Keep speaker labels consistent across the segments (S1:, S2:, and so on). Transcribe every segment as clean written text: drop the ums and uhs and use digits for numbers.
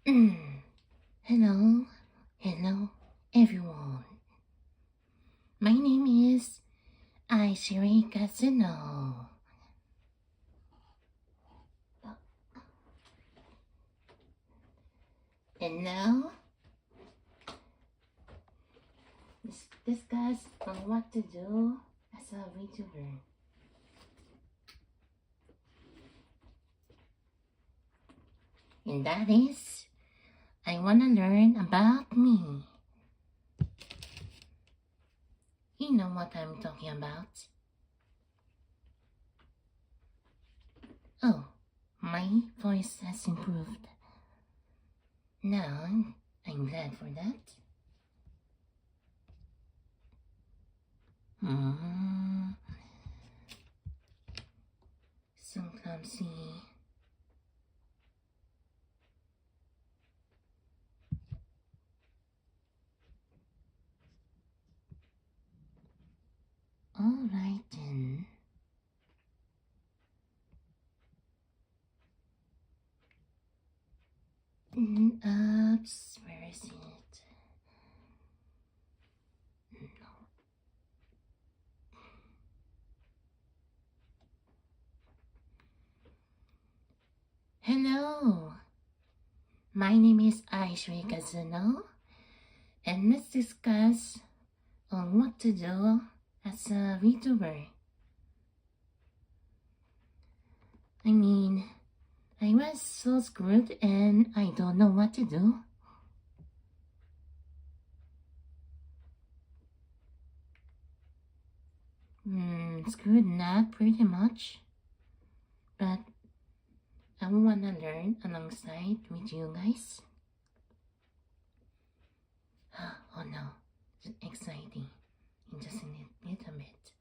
S1: Hello, hello, everyone. My name is Aishiri Casino. And now, let's discuss on what to do as a vtuber. And that is, I wanna learn about me. You know what I'm talking about. Oh, my voice has improved. Now, I'm glad for that. So clumsy. Alright then. Oops, where is it? No. Hello, my name is Aishri Kazuno, and let's discuss on what to do as a VTuber. I mean, I was so screwed and I don't know what to do. Screwed not pretty much, but I wanna learn alongside with you guys. Oh no, it's exciting in just a little bit.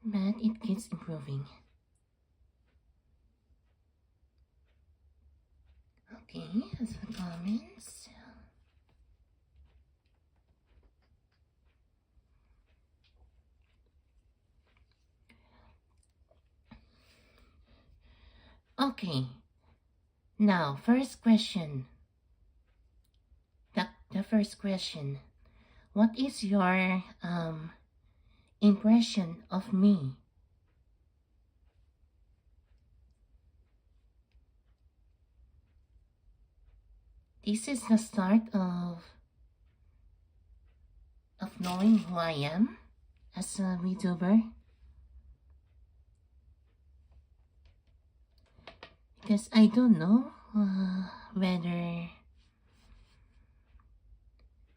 S1: But it keeps improving. Okay, as for comments. Okay, now first question. The first question. What is your impression of me? This is the start of knowing who I am as a VTuber. Because I don't know whether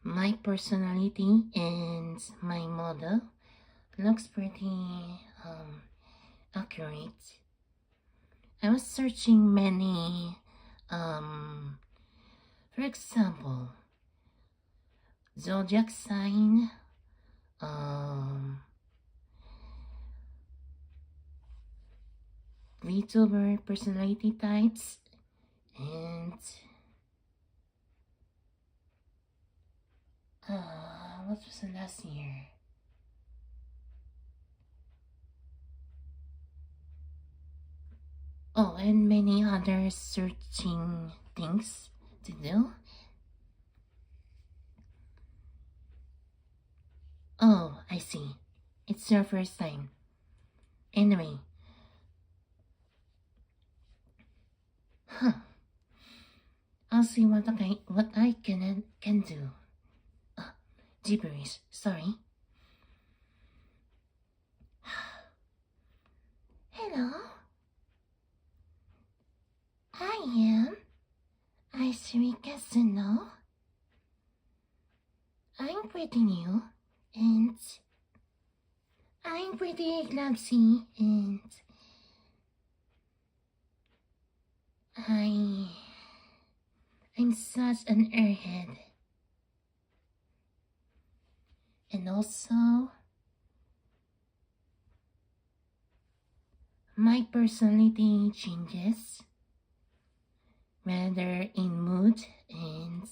S1: my personality and my model looks pretty accurate. I was searching many, for example, zodiac sign, VTuber personality types, and what was the last year? Oh, and many other searching things to do. Oh, I see. It's your first time. Anyway. I'll see what I can do. Gibberish, sorry. Hello. I am Aishiri Kasuno. I'm pretty new and I'm pretty clumsy and I'm such an airhead. And also, my personality changes, whether in mood and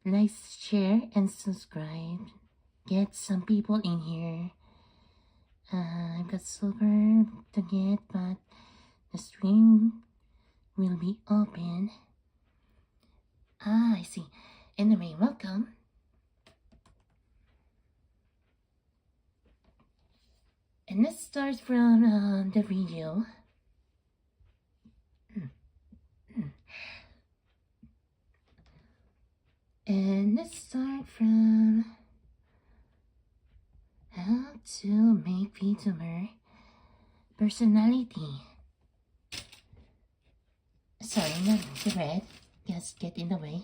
S1: like, share, and subscribe get some people in here. I've got silver to get, but the stream will be open. I see. Anyway, welcome. And let's start from the video. And let's start from how to make vtuber personality. Sorry, not the red. Just get in the way.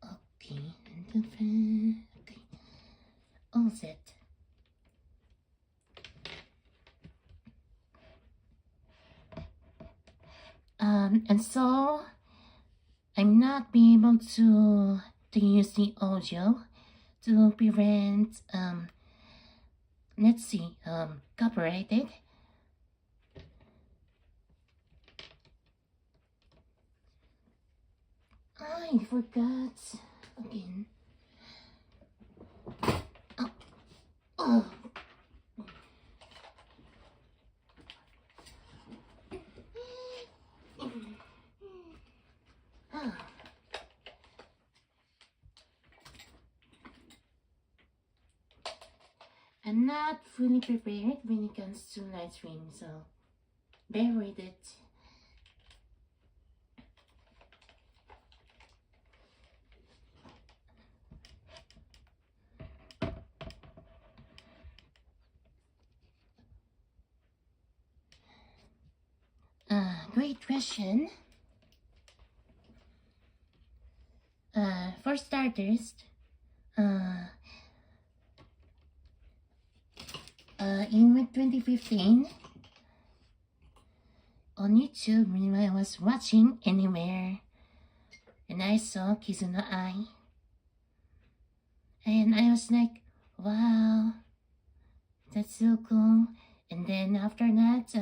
S1: Okay, okay, all set. And so I'm not be able to use the audio to prevent let's see, copyrighted. I forgot again. Oh. I'm not fully prepared when it comes to live stream, so bear with it. Great question. For starters, in 2015, on YouTube, when I was watching Anywhere, and I saw Kizuno Ai, and I was like, wow, that's so cool. And then after that,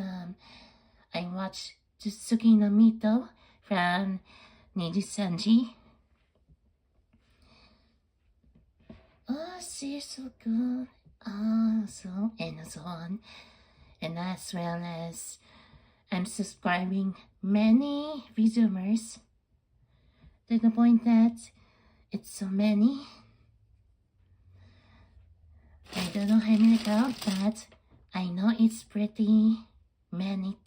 S1: I watched Tsuki no Mito from Niji Sanji. Oh, she's so good. And so on. And as well as I'm subscribing many VTubers to the point that it's so many. I don't know how many count, but I know it's pretty many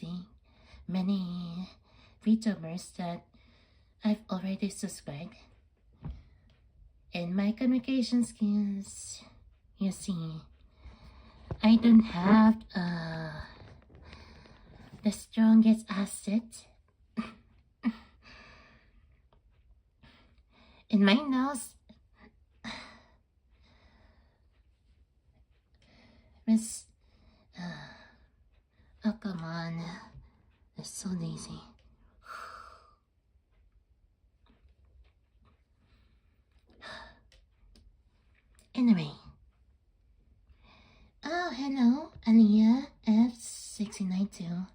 S1: VTubers that I've already subscribed. And my communication skills, you see, I don't have the strongest asset. In my nose, Miss, oh come on, it's so lazy. Anyway, oh hello, Aliyah F692.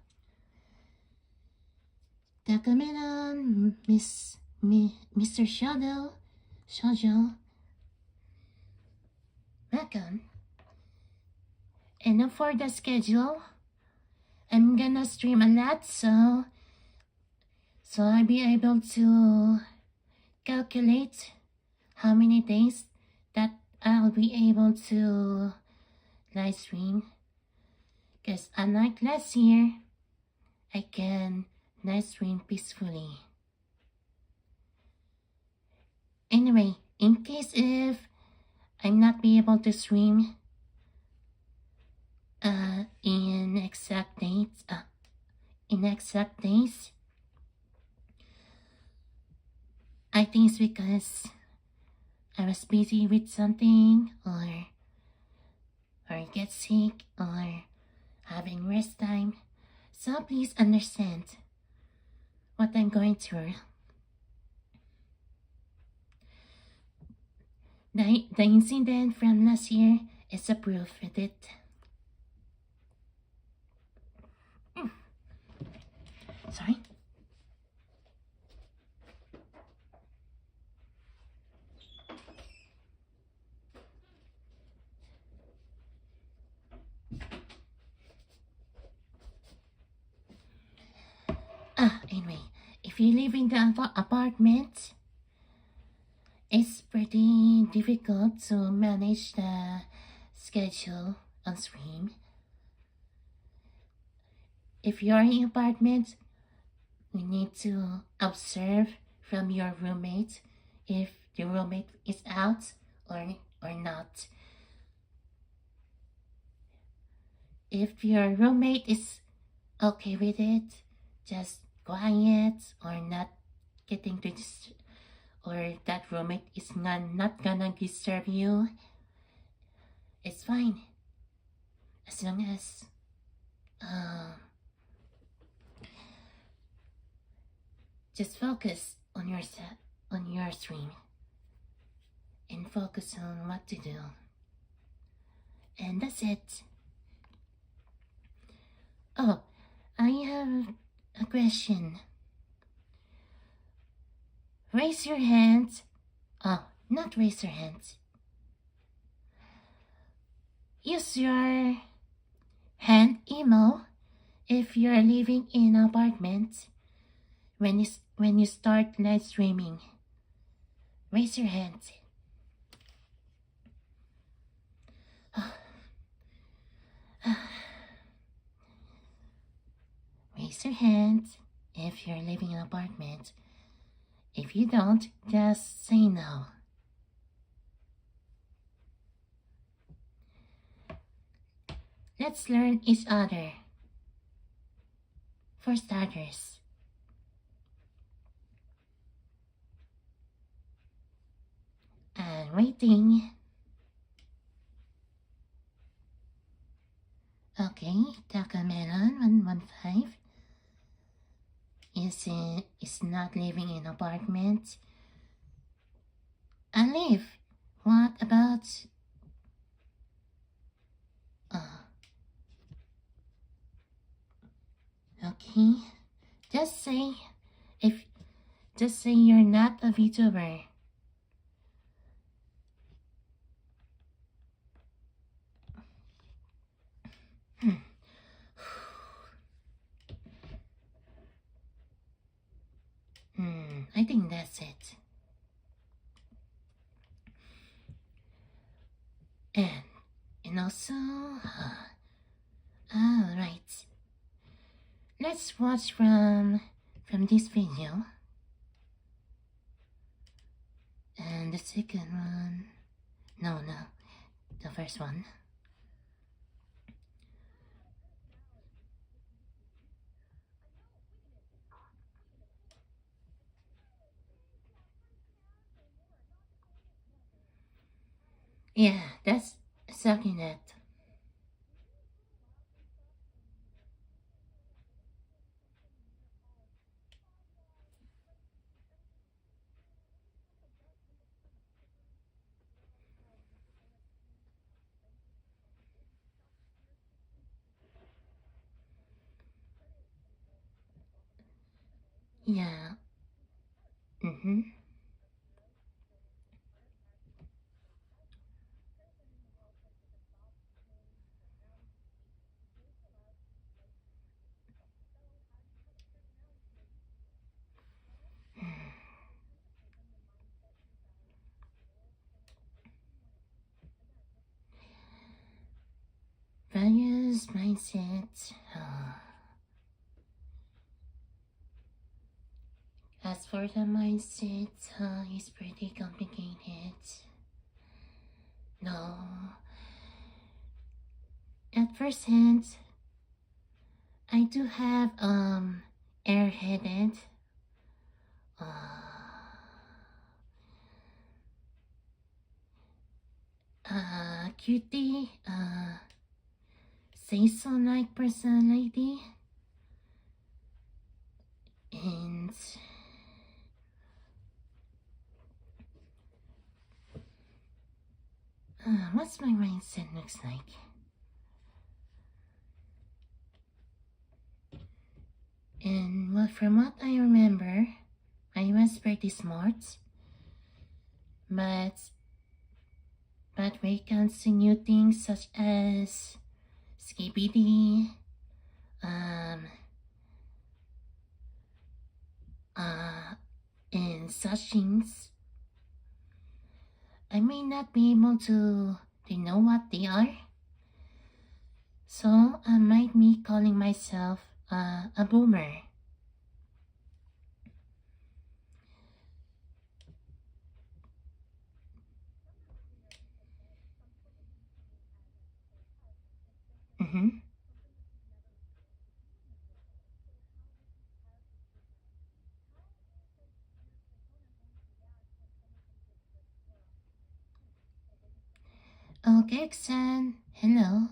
S1: Takameron, Mr. Shoujo, welcome. And for the schedule, I'm gonna stream a lot, so I'll be able to calculate how many days that I'll be able to live stream. Because unlike last year, I can live stream peacefully. Anyway, in case if I'm not be able to stream in exact dates, I think it's because I was busy with something, or get sick, or having rest time. So please understand what I'm going through. The incident from last year is a proof with it. Sorry. Anyway, if you live in the apartment, it's pretty difficult to manage the schedule on stream. If you're in apartment, we need to observe from your roommate if the roommate is out or not. If your roommate is okay with it, just quiet or not getting to or that roommate is not gonna disturb you, it's fine. As long as just focus on your stream and focus on what to do. And that's it. Oh, I have a question. Raise your hand. Oh, not raise your hand. Use your hand emo if you're living in an apartment when you start live streaming. Raise your hand. Raise your hand if you're living in an apartment. If you don't, just say no. Let's learn each other. For starters, and waiting. Okay, Taco Melon 115 is not living in apartment. I live. What about? Okay, just say you're not a vtuber. I think that's it. And also, right. Let's watch from this video. And the second one, no, the first one. Yeah, that's sucking it. Yeah. Values, mindset. As for the mindset, it's pretty complicated. No. At first hand, I do have airheaded. Cutie, say so like personality. And what's my mindset looks like? And from what I remember, I was pretty smart, but when it comes to new things such as skibidi, and such things. I may not be able to know what they are, so I might be calling myself a boomer. Mm-hmm. Oh, Gigson, hello.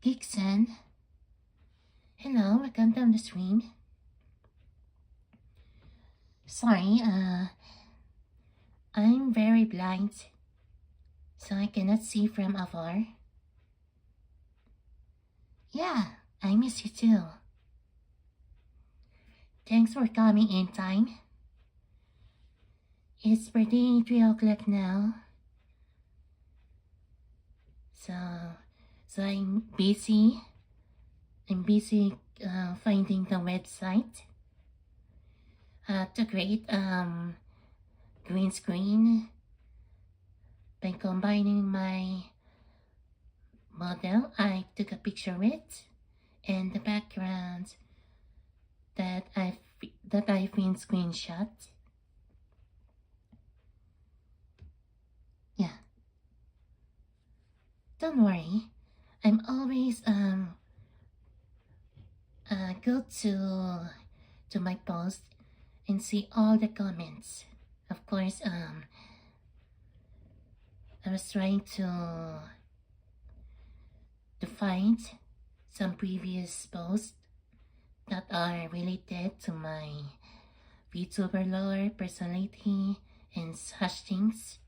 S1: Gigson, hello. Welcome to the stream. Sorry, I'm very blind, so I cannot see from afar. Yeah, I miss you too. Thanks for coming in time. It's pretty 3 o'clock now. So I'm busy. I'm busy finding the website to create green screen by combining my model I took a picture with and the background that I've been screenshot. Yeah. Don't worry. I'm always go to my post and see all the comments. Of course, I was trying to find some previous posts that are related to my VTuber lore, personality, and such things.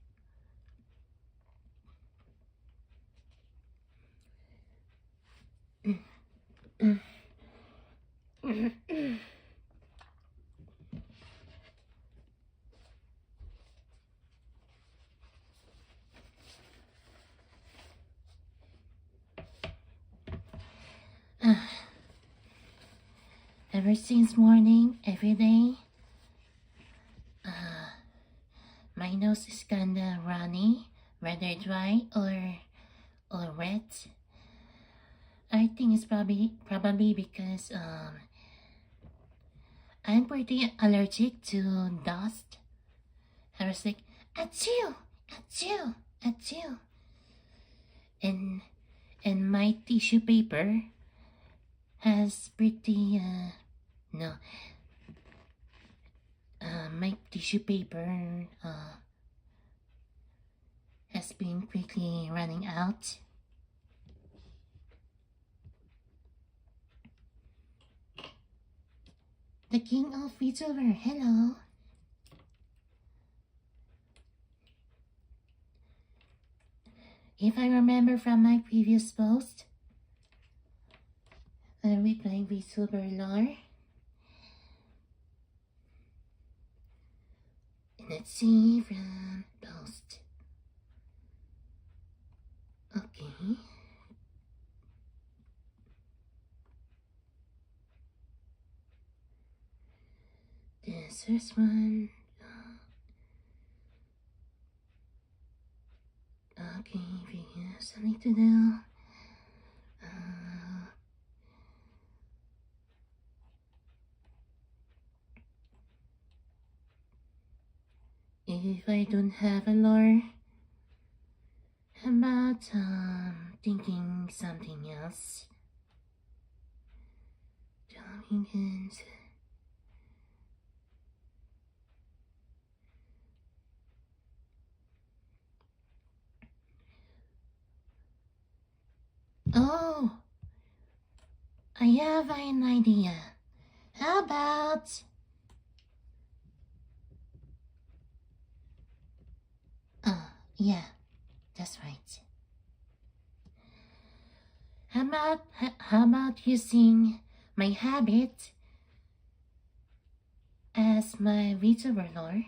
S1: Ever since morning, every day, my nose is kinda runny, whether dry or wet. I think it's probably because I'm pretty allergic to dust. I was like, achoo, achoo, achoo. And my tissue paper has pretty no my tissue paper has been quickly running out. The king of VTuber, hello. If I remember from my previous post, I'm replaying VTuber lore. Let's see from post. Okay. This first one. Okay, we have something to do. If I don't have a lore, how about thinking something else? Oh, I have an idea. How about yeah, that's right. How about using my habit as my VTuber lore?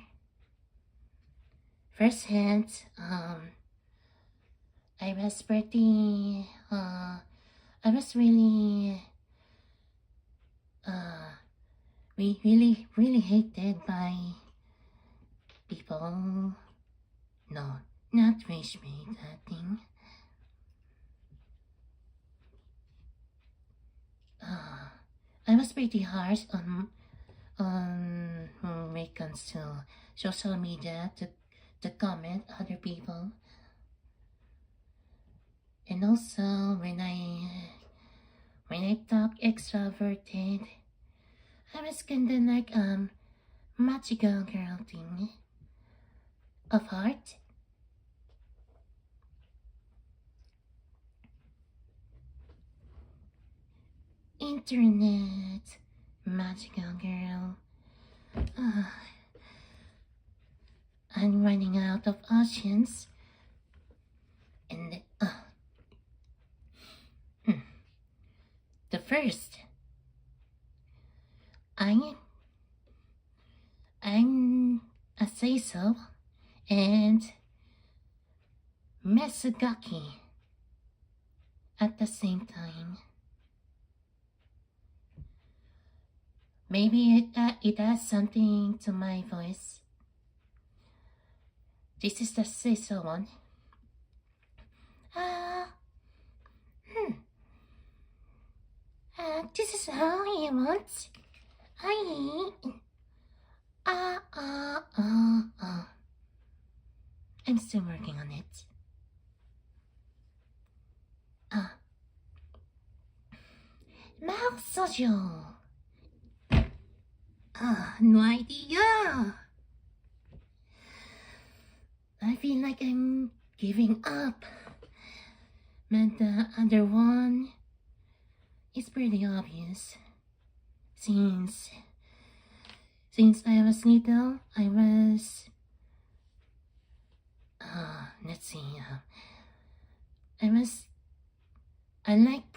S1: First hand, I was pretty I was really really hated by people. No, not rage bait, that thing. I was pretty harsh on when it comes to social media to comment other people. And also when I talk extroverted, I was kinda like magical girl thing of heart. Internet magical girl. I'm running out of options. And the first, I'm a say so and Mesugaki at the same time. Maybe it has something to my voice. This is the say so one. This is how you want. I'm still working on it. Mouth social. No idea. I feel like I'm giving up. But the other one is pretty obvious. Since I was little, I was let's see. I like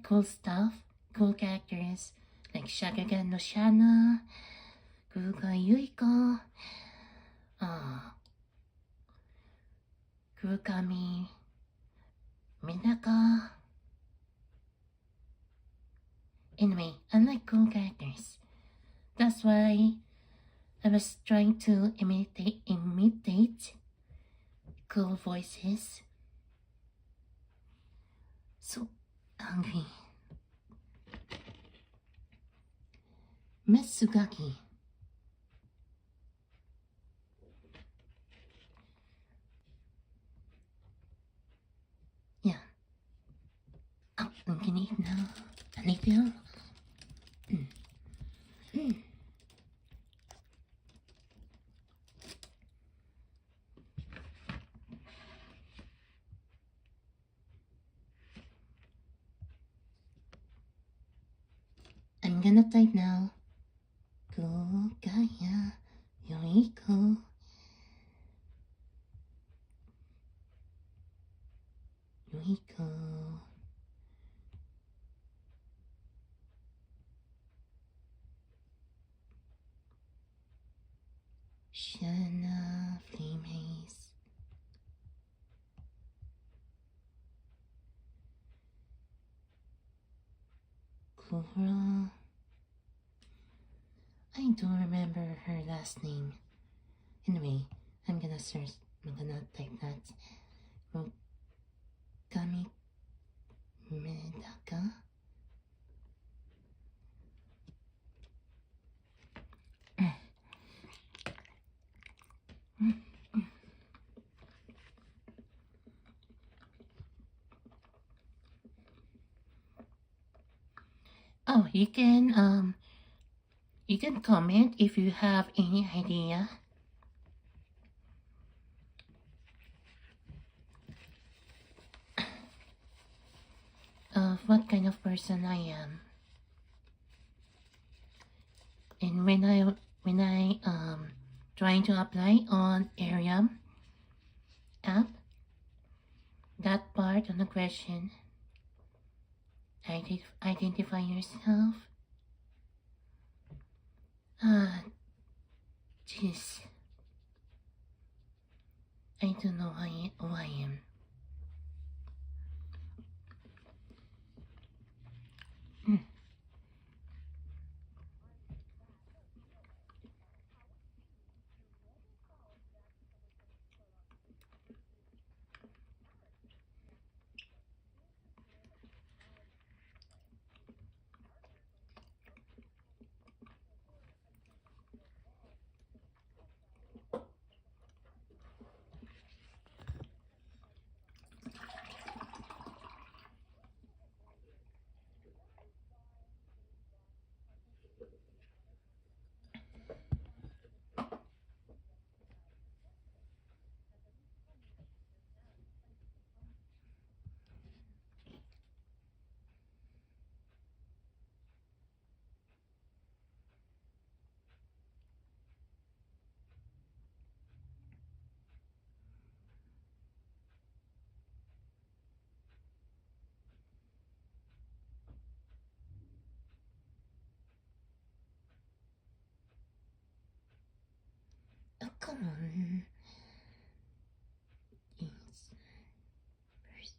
S1: cool stuff, cool characters like Shagagan no Shana, Kuga Yuiko, Kurukami Minaka. Anyway, I like cool characters. That's why I was trying to imitate cool voices. So hungry. Metsugaki. Yeah. Oh, I'm gonna eat now. A little. I'm gonna type now. Kogaya Yoiko. Yoiko. Shana Flame Haze. Cora. I don't remember her last name. Anyway, I'm gonna type that. Kami Medaka. Oh, you can comment if you have any idea of what kind of person I am. And when I trying to apply on Arium app, that part on the question, identify yourself. Jeez. I don't know who I am. Come on. It's first.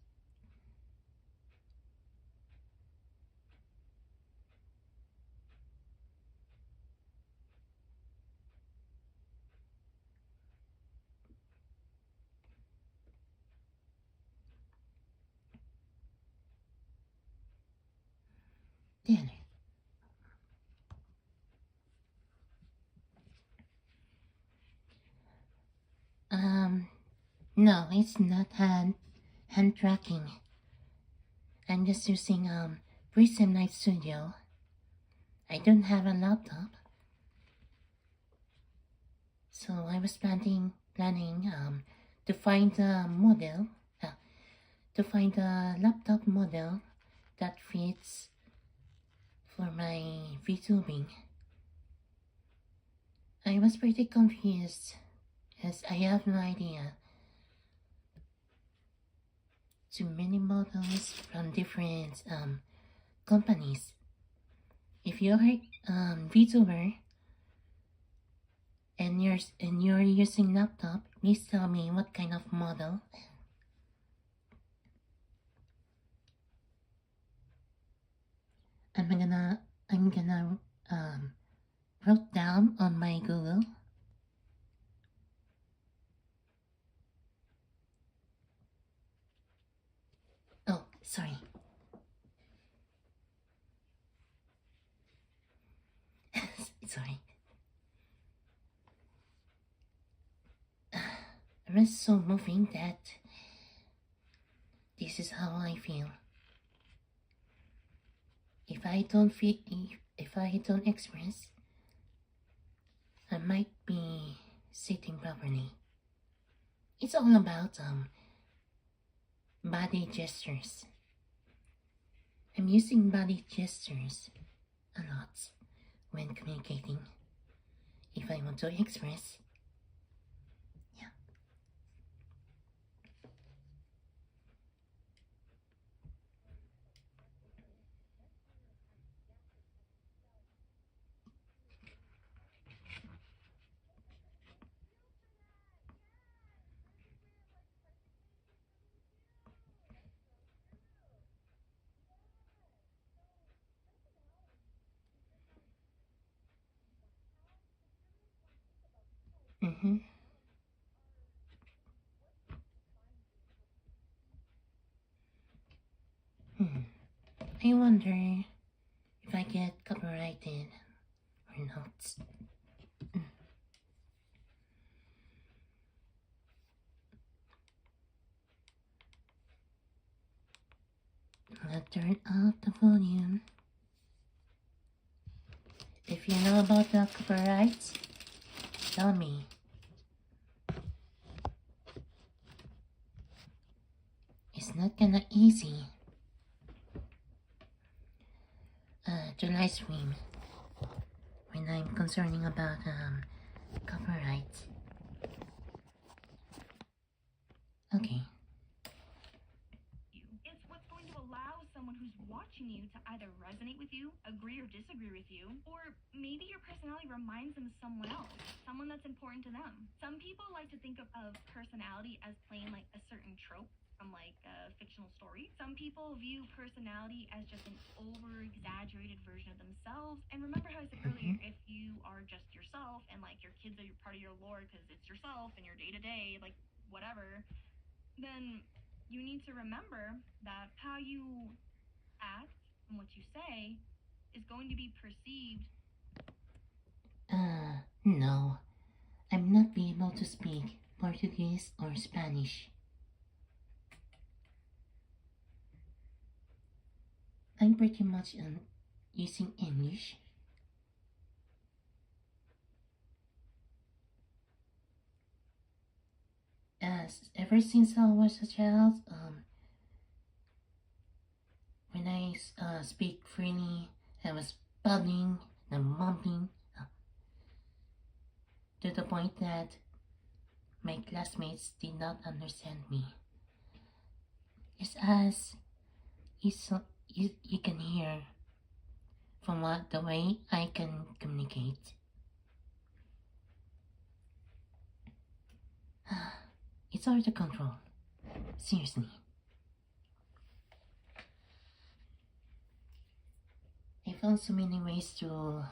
S1: Dinner. No, it's not hand tracking. I'm just using Prism Night Studio. I don't have a laptop, so I was planning to find a model, to find a laptop model that fits for my VTubing. I was pretty confused as I have no idea. Too many models from different companies. If you're VTuber and you're using laptop, please tell me what kind of model. I'm gonna wrote down on my Google. Oh, sorry. Sorry. I was so moving that this is how I feel. If I don't express, I might be sitting properly. It's all about body gestures. I'm using body gestures a lot when communicating. If I want to express, yeah. Mm-hmm. I wonder if I get copyrighted or not. I'll turn up the volume. If you know about the copyrights, tell me. It's not gonna easy to live stream when I'm concerning about copyright. Okay.
S2: It's what's going to allow someone who's watching you to either resonate with you, agree or disagree with you, or maybe your personality reminds them of someone else, someone that's important to them. Some people like to think of personality as playing like a certain trope from like a fictional story. Some people view personality as just an over-exaggerated version of themselves. And remember how I said earlier, if you are just yourself and like your kids are part of your lore because it's yourself and your day-to-day, like whatever, then you need to remember that how you act and what you say is going to be perceived.
S1: No. I'm not be able to speak Portuguese or Spanish. I'm pretty much using English. As ever since I was a child, when I speak freely, I was babbling and mumbling to the point that my classmates did not understand me. It's as you can hear from the way I can communicate. It's hard to control. Seriously. I found so many ways to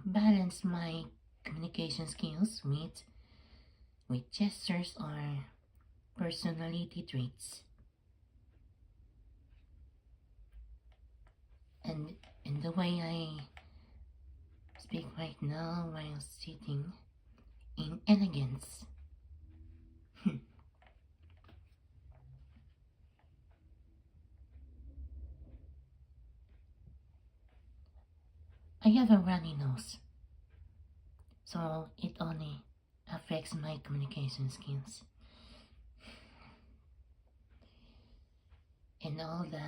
S1: balance my communication skills with gestures or personality traits. And in the way I speak right now while sitting in elegance. I have a runny nose, so it only affects my communication skills. And all the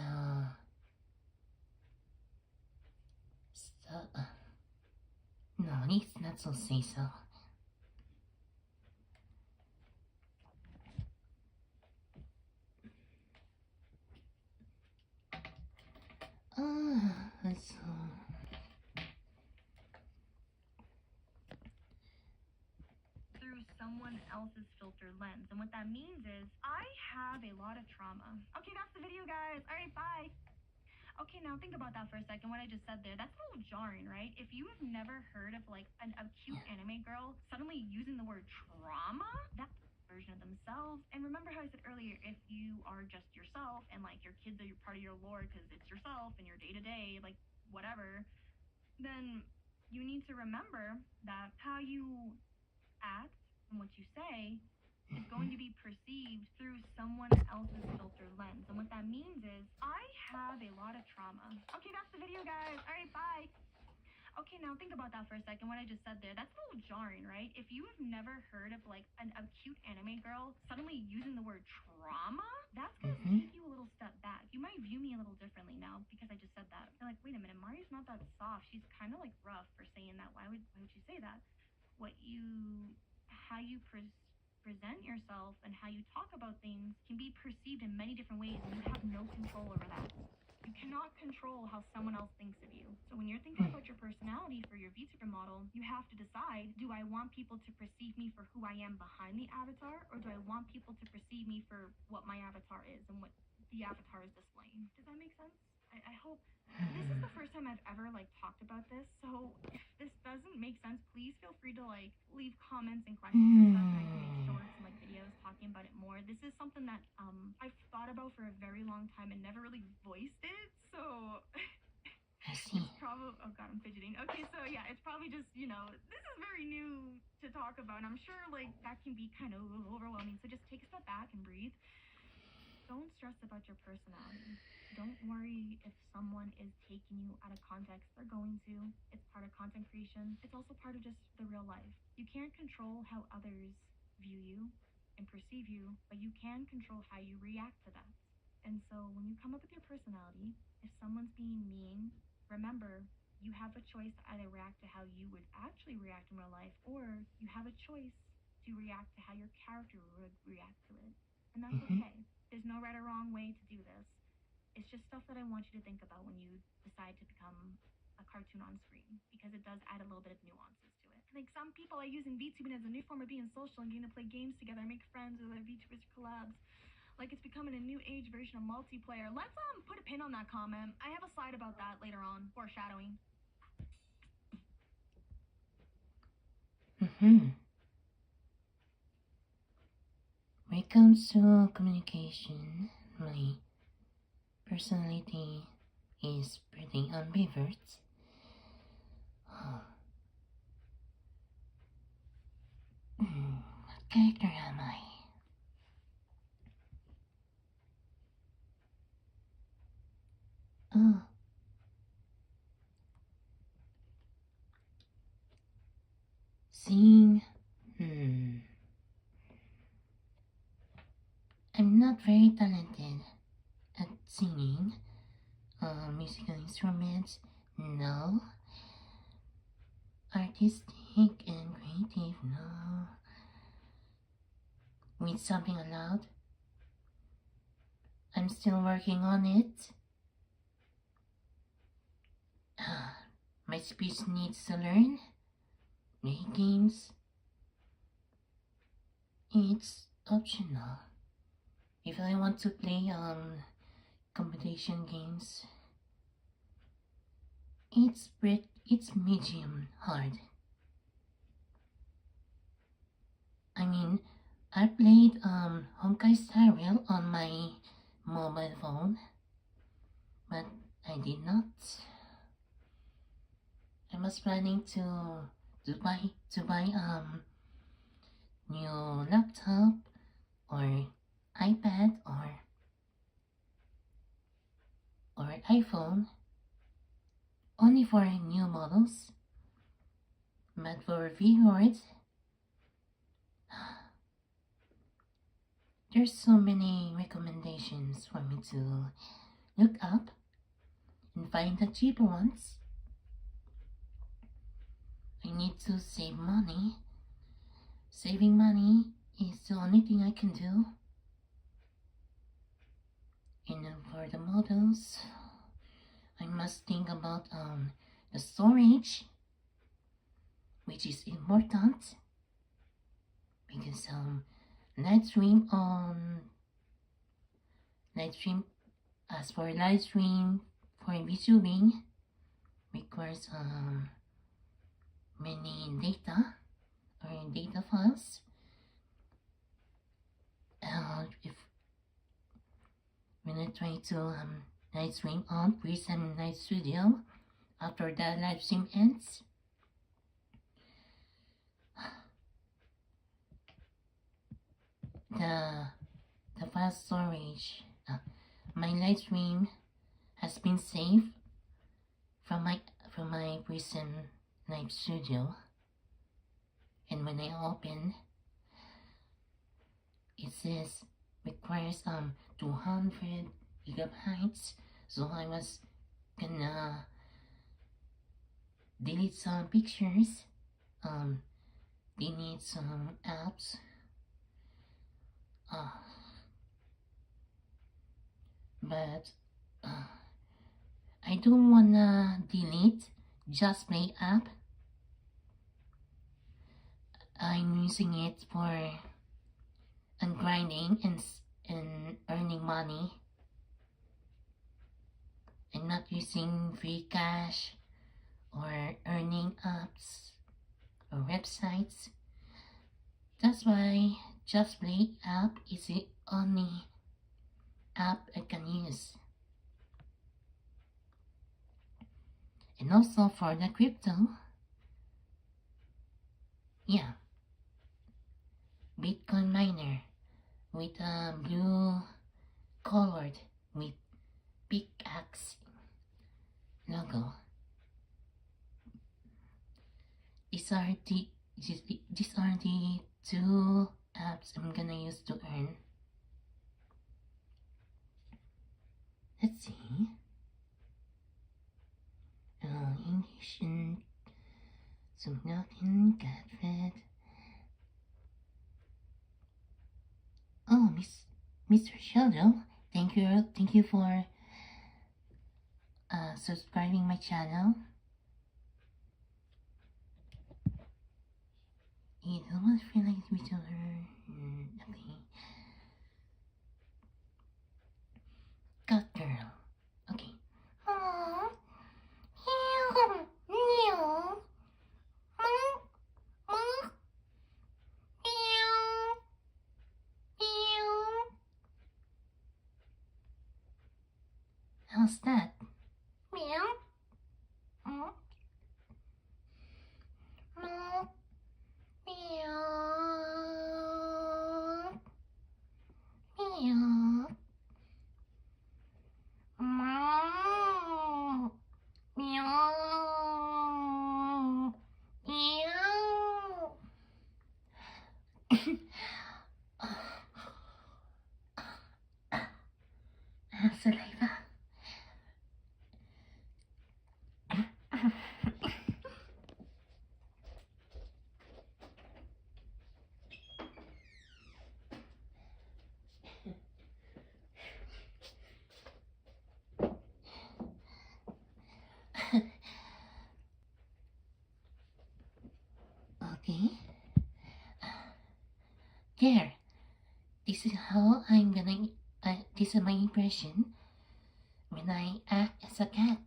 S1: stuff. No, it's not so say so. So
S2: through someone else's filter lens. And what that means is I have a lot of trauma. Okay, that's the video, guys. All right, bye. Okay, now think about that for a second, what I just said there. That's a little jarring, right? If you have never heard of like a cute anime girl suddenly using the word trauma, that's a version of themselves. And remember how I said earlier, if you are just yourself and like your kids are part of your lore because it's yourself and your day-to-day, like whatever, then you need to remember that how you act and what you say is going to be perceived through someone else's filter lens. And what that means is I have a lot of trauma. Okay, that's the video, guys. All right, bye. Okay, now think about that for a second, what I just said there. That's a little jarring, right? If you have never heard of like a cute anime girl suddenly using the word trauma, that's going to take you a little step back. You might view me a little differently now because I just said that. You're like, wait a minute, Mari's not that soft. She's kind of like rough for saying that. Why would you say that? How you present yourself and how you talk about things can be perceived in many different ways, and you have no control over that. You cannot control how someone else thinks of you. So when you're thinking about your personality for your VTuber model, you have to decide, do I want people to perceive me for who I am behind the avatar, or do I want people to perceive me for what my avatar is and what the avatar is displaying? Does that make sense? I hope. This is the first time I've ever like talked about this, so if this doesn't make sense, please feel free to like leave comments and questions and stuff, and I can make shorts and like videos talking about it more. This is something that I've thought about for a very long time and never really voiced it, so
S1: I see.
S2: it's probably, oh god, I'm fidgeting. Okay, so yeah, it's probably just, this is very new to talk about, and I'm sure like that can be kind of overwhelming, so just take a step back and breathe. Don't stress about your personality. Don't worry if someone is taking you out of context. They're going to. It's part of content creation. It's also part of just the real life. You can't control how others view you and perceive you, but you can control how you react to that. And so when you come up with your personality, if someone's being mean, remember, you have a choice to either react to how you would actually react in real life, or you have a choice to react to how your character would react to it. And that's okay. There's no right or wrong way to do this. It's just stuff that I want you to think about when you decide to become a cartoon on screen, because it does add a little bit of nuances to it. Like some people are using VTubing as a new form of being social and getting to play games together, make friends with other VTubers collabs. Like it's becoming a new age version of multiplayer. Let's put a pin on that comment. I have a slide about that later on, foreshadowing.
S1: When it comes to communication, my personality is pretty ambivert. What character am I? Oh. Sing? I'm not very talented at singing. Musical instruments, no. Artistic and creative, no. Read something aloud? I'm still working on it. My speech needs to learn. Play games. It's optional. If I want to play competition games, it's medium hard. I mean, I played Honkai Star Rail on my mobile phone, but I did not. I was planning to buy new laptop or iPad or iPhone only for new models. But for viewers, there's so many recommendations for me to look up and find the cheaper ones. I need to save money. Saving money is the only thing I can do. And for the models, I must think about the storage, which is important because live stream as for live stream for VTubing requires many data or data files. If when I try to live stream on Prism Live Studio after the live stream ends, the file storage, my live stream has been saved from my Prism Live Studio, and when I open, it says requires 200 gigabytes. So I was gonna delete some pictures, delete some apps. But I don't wanna delete Just Play app. I'm using it for grinding and earning money. I'm not using free cash or earning apps or websites. That's why Just Play app is the only app I can use. And also for the crypto, yeah, Bitcoin miner with a blue colored with pickaxe logo. These are the two apps I'm gonna use to earn. Let's see. English and so nothing got fed. Oh, Mr. Sheldon, thank you for subscribing my channel. You don't feel like each other. Okay. Got girl. Okay. Aww. How's that? Meow. Meow. Meow. Meow. Meow. Meow. Meow. Saliva. Okay. There. This is how I'm gonna. This is my impression when I act as a cat.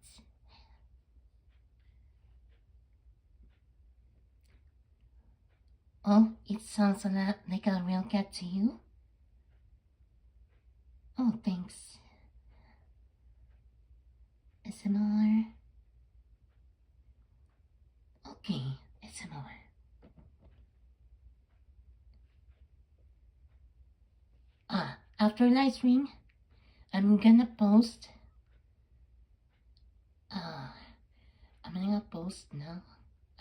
S1: Oh, it sounds a lot like a real cat to you? Oh, thanks. SMR. Okay, SMR. After live stream, I'm gonna post. I'm gonna post now.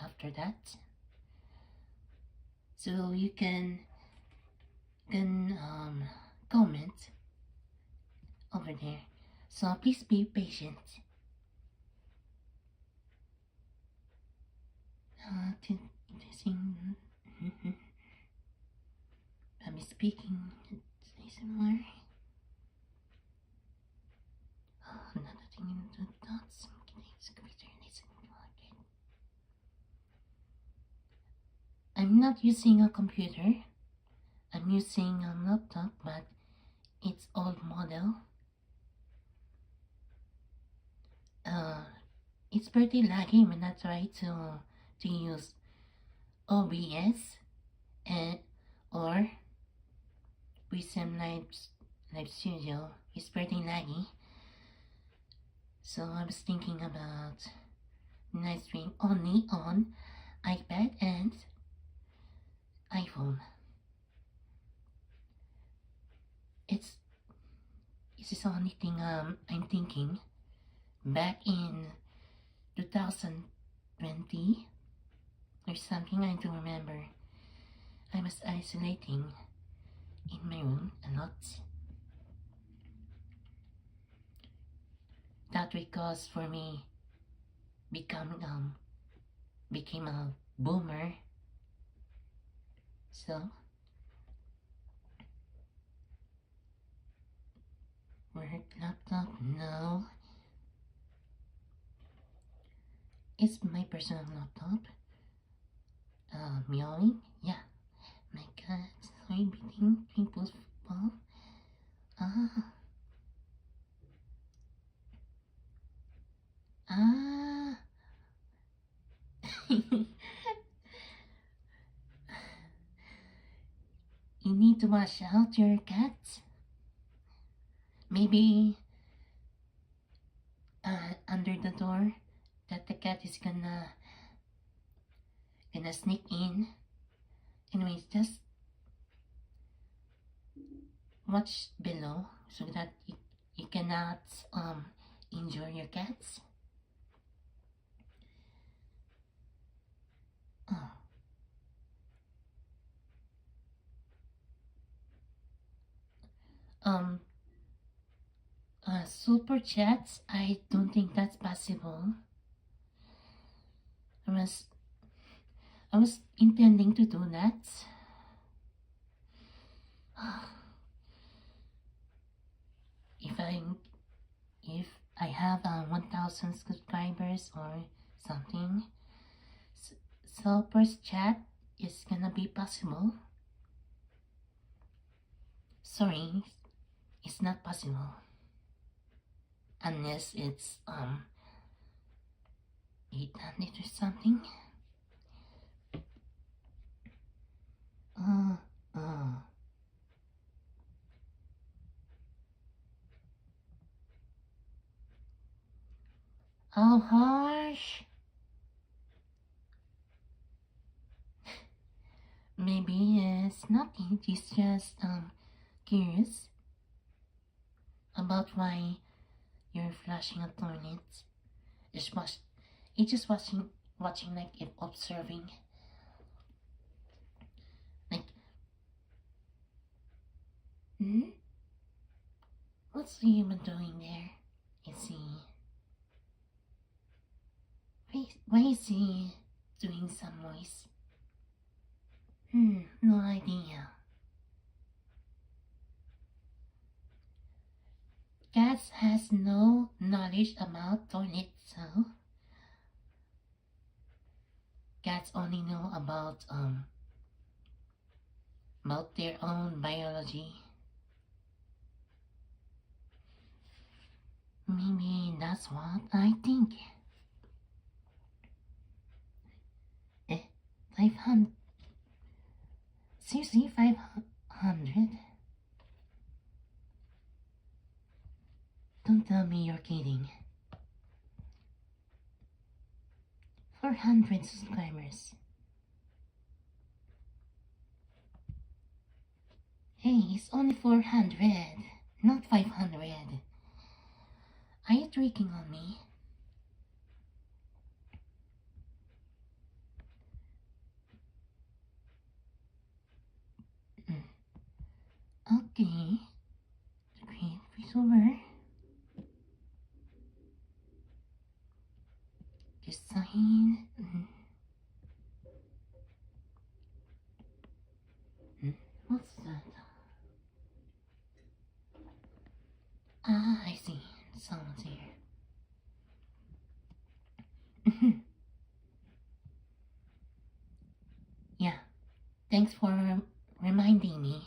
S1: After that, so you can comment over there. So please be patient. Interesting. I'm speaking. Say some more. Another thing in the thoughts. I'm not using a computer. I'm using a laptop, but it's old model. It's pretty laggy when I try to use OBS and or Prism Live Studio. It's pretty laggy. So I was thinking about live stream only on iPad and iPhone. It's the only thing I'm thinking. Back in 2020 or something, I don't remember. I was isolating in my room a lot. That because for me became a boomer. So work laptop, no. It's my personal laptop. Meowing, yeah. My cat, sorry, beating people's football. Ah. You need to wash out your cat. Maybe under the door that the cat is gonna sneak in. Anyways, just watch below so that you cannot injure your cats. Oh. Super chats, I don't think that's possible. I was intending to do that. If I have 1,000 subscribers or something, super chat is gonna be possible. Sorry, it's not possible unless it's 800 or something. How harsh? Maybe it's nothing. He's just curious about why you're flashing a toilet. It's just watching like if observing. Like, what's the human doing there? Is why is he doing some noise? No idea. Cats has no knowledge about toilets, so cats only know about their own biology. Maybe that's what I think. 500? Seriously, 500? Don't tell me you're kidding. 400 subscribers. Hey, it's only 400, not 500. Are you tricking on me? Okay. Great voiceover. Design. What's that? Ah, I see. Someone's here. Yeah. Thanks for reminding me.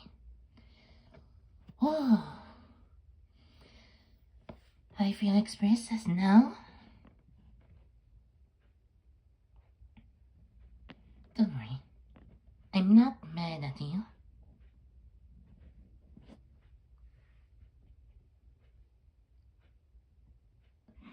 S1: Oh. I feel expressed now. Don't worry. I'm not mad at you.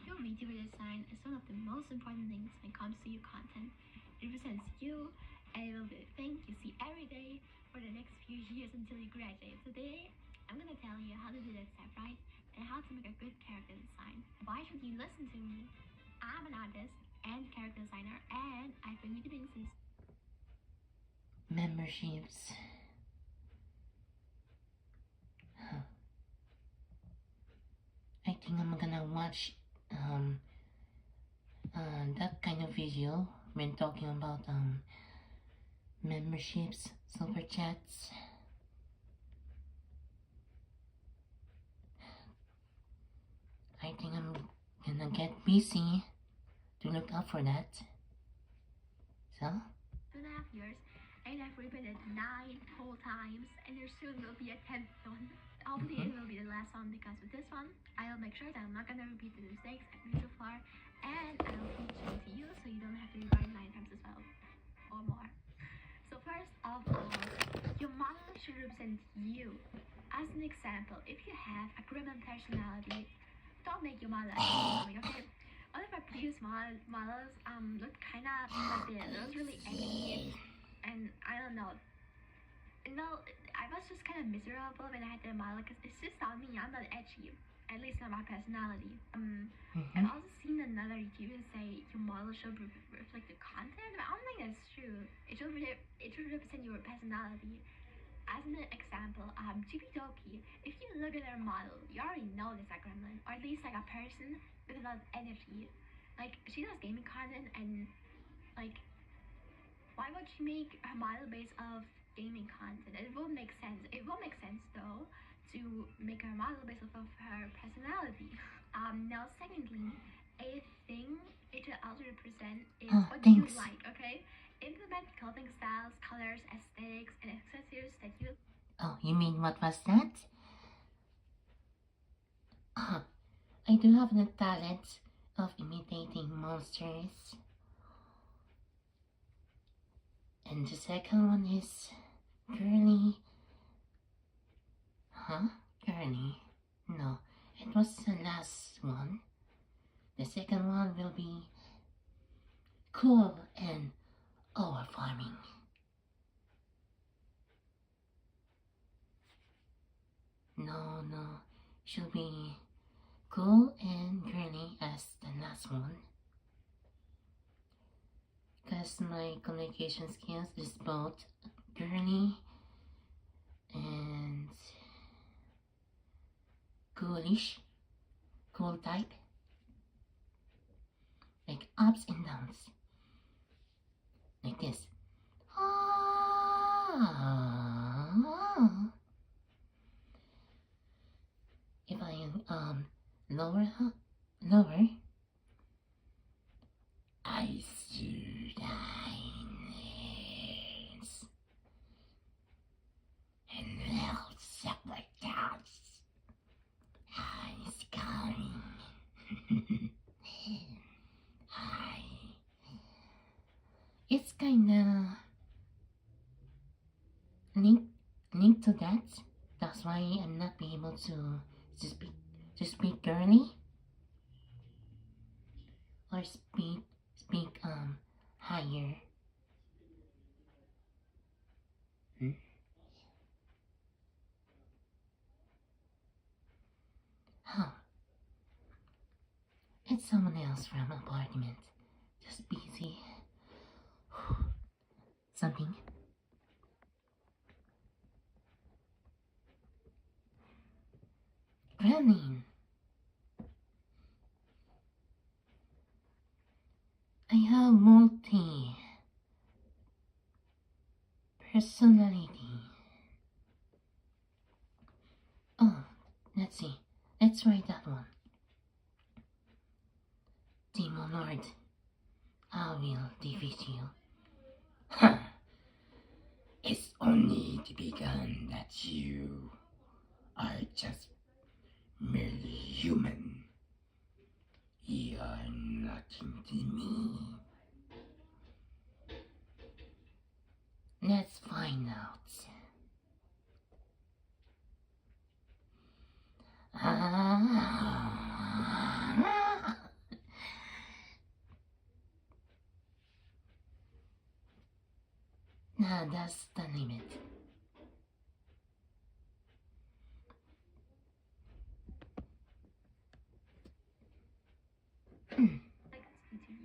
S3: Your vtuber design is one of the most important things when it comes to your content. It represents you and it will be the thing you see every day for the next few years until you graduate. Today, I'm gonna tell you how to do that step right and how to make a good character design. Why should you listen to me? I'm an artist and character designer and I've been YouTubing since
S1: Memberships. I think I'm gonna watch that kind of video when talking about memberships, super chats. I think I'm gonna get busy to look out for that. So
S3: 2.5 years and I've repeated 9 whole times and there soon will be a 10th one. Hopefully it will be the last one because with this one I will make sure that I'm not gonna repeat the mistakes I've made so far and I will teach them to you so you don't have to rewrite 9 times as well or more. So first of all, your model should represent you. As an example, if you have a gremlin personality, don't make your model like okay? One of my previous models looked kinda like this. It was really edgy and I don't know. No, I was just kind of miserable when I had the model because it's just not me. I'm not edgy. At least not my personality. I've also seen another YouTuber say your model should reflect the content, but I don't think that's true. It should represent your personality. As an example, Chibi if you look at her model, you already know it's a gremlin, or at least like a person with a lot of energy. Like she does gaming content and like why would she make her model based off gaming content? It will make sense. It will make sense though to make her model based off of her personality. Now secondly, a thing it should also represent is what you
S1: thanks.
S3: like, okay? Implement clothing styles, colors, aesthetics, and accessories that you
S1: Oh, you mean what was that? I do have the talent of imitating monsters. And the second one is girly. Huh? Girly? No, it was the last one. The second one will be cool and overfarming. No, should be cool and girly as the last one. Because my communication skills is both girly and coolish, cool type, like ups and downs, like this. If I lower, I see diamonds and little separate dots. Eyes coming. it's kinda linked to that. That's why I'm not be able to speak girly or speak higher. Hmm? Oh, it's someone else from apartment. Just busy. Something. Running. I have multi personality. Oh, let's see. Let's try that one. Demon Lord, I will defeat you. Huh. It's only begun that you are just merely human. You are nothing to me. Let's find out. Nah, that's the limit.
S3: Like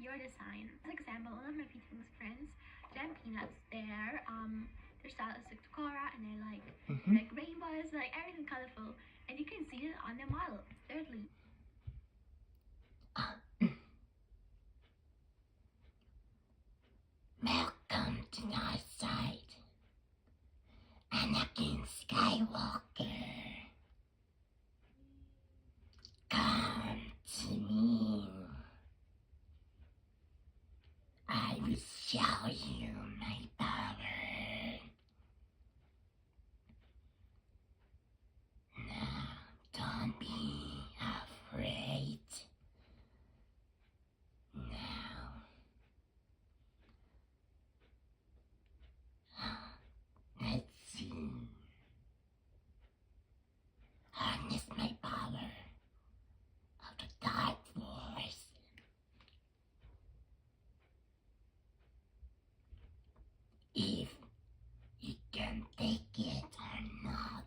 S3: your design. For example, one of my fitness friends, Jem Peanuts, their style is like Tukora, and they like rainbows, like everything colorful, and you can see it on their model. Thirdly,
S1: Welcome to our side, Anakin Skywalker. Come to me. I will show you my power. Now, don't be afraid. Now, let's see. Harness my power of the Dark Force. If you can take it or not.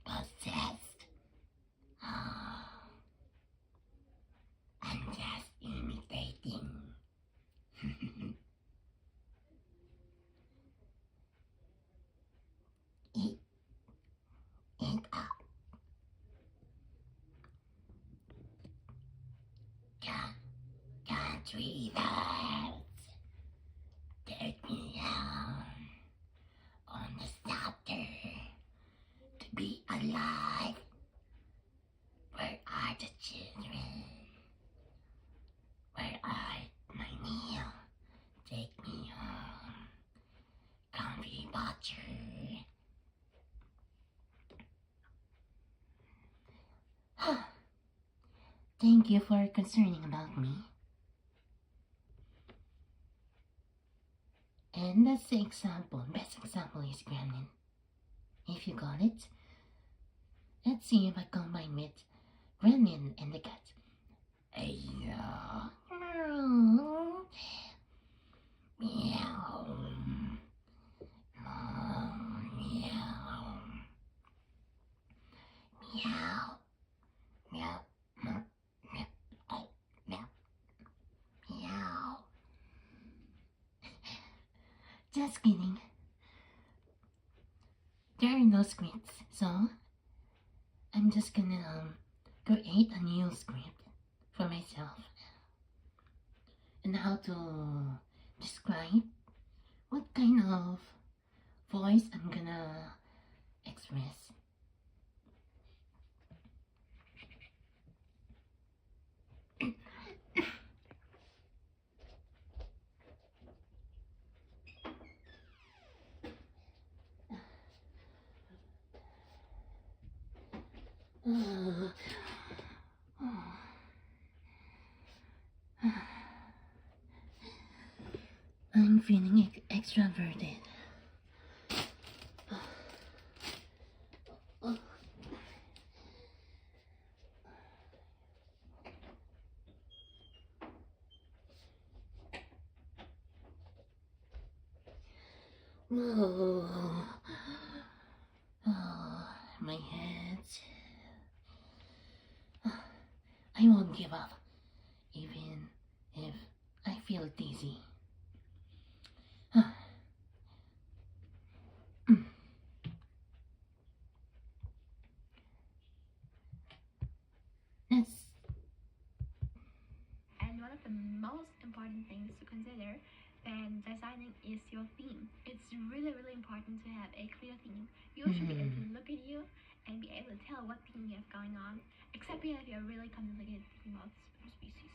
S1: Possessed. Oh, I'm just imitating. Eat it up. Can't reverse. Take me down on the starter to be alive. Where are the children? Where are my meal? Take me home. Comfy butcher. Thank you for concerning about me. And that's the example. Best example is gremlin. If you got it, let's see if I combine with gremlin and the cat. Meow. Meow. Meow. Meow. Meow. Meow. Meow. Meow. Just kidding. There are no scripts, so I'm just gonna create a new script for myself and how to describe what kind of voice I'm gonna express. I'm feeling extroverted. My head. I won't give up, even if I feel dizzy. That's
S3: And one of the most important things to consider when designing is your theme. It's really, really important to have a clear theme. You should be able to look at you and be able to tell what theme you have going on, except if you have a really complicated theme of species.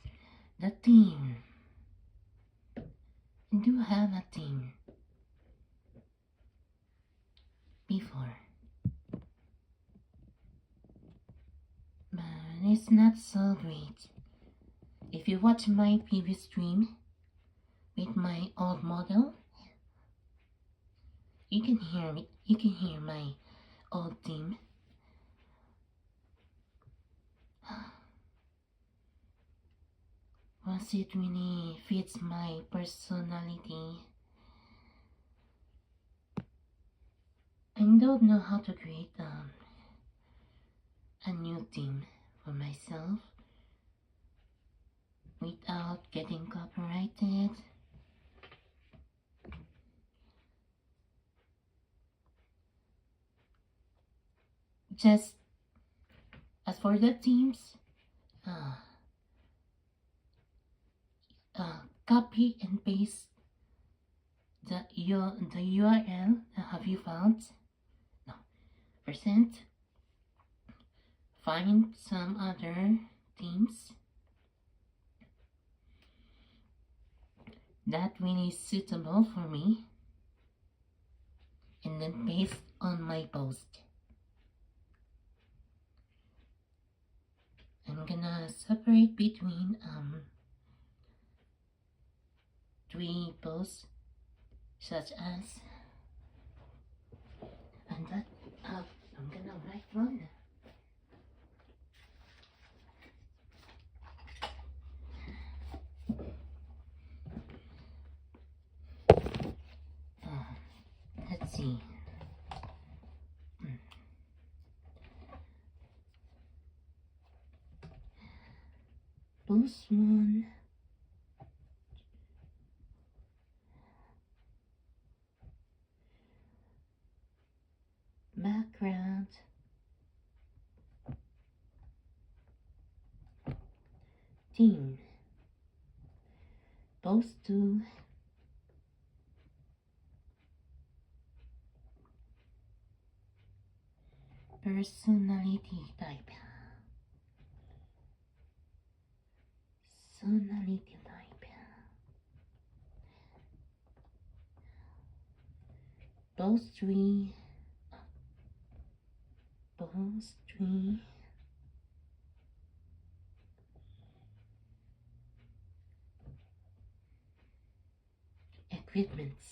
S1: the theme. I do have a theme before, but it's not so great. If you watch my previous stream with my old model, you can hear me. You can hear my old theme. Once it really fits my personality, I don't know how to create a new theme for myself without getting copyrighted. Just as for the themes, copy and paste the URL. Have you found? No. Percent. Find some other themes that really suitable for me, and then paste on my post. I'm gonna separate between 3 posts, such as, and that I'm gonna write one. Let's see. Post 1. Background. Theme. Post 2. Personality type. Personality type. Post 3. Post 3. Equipments.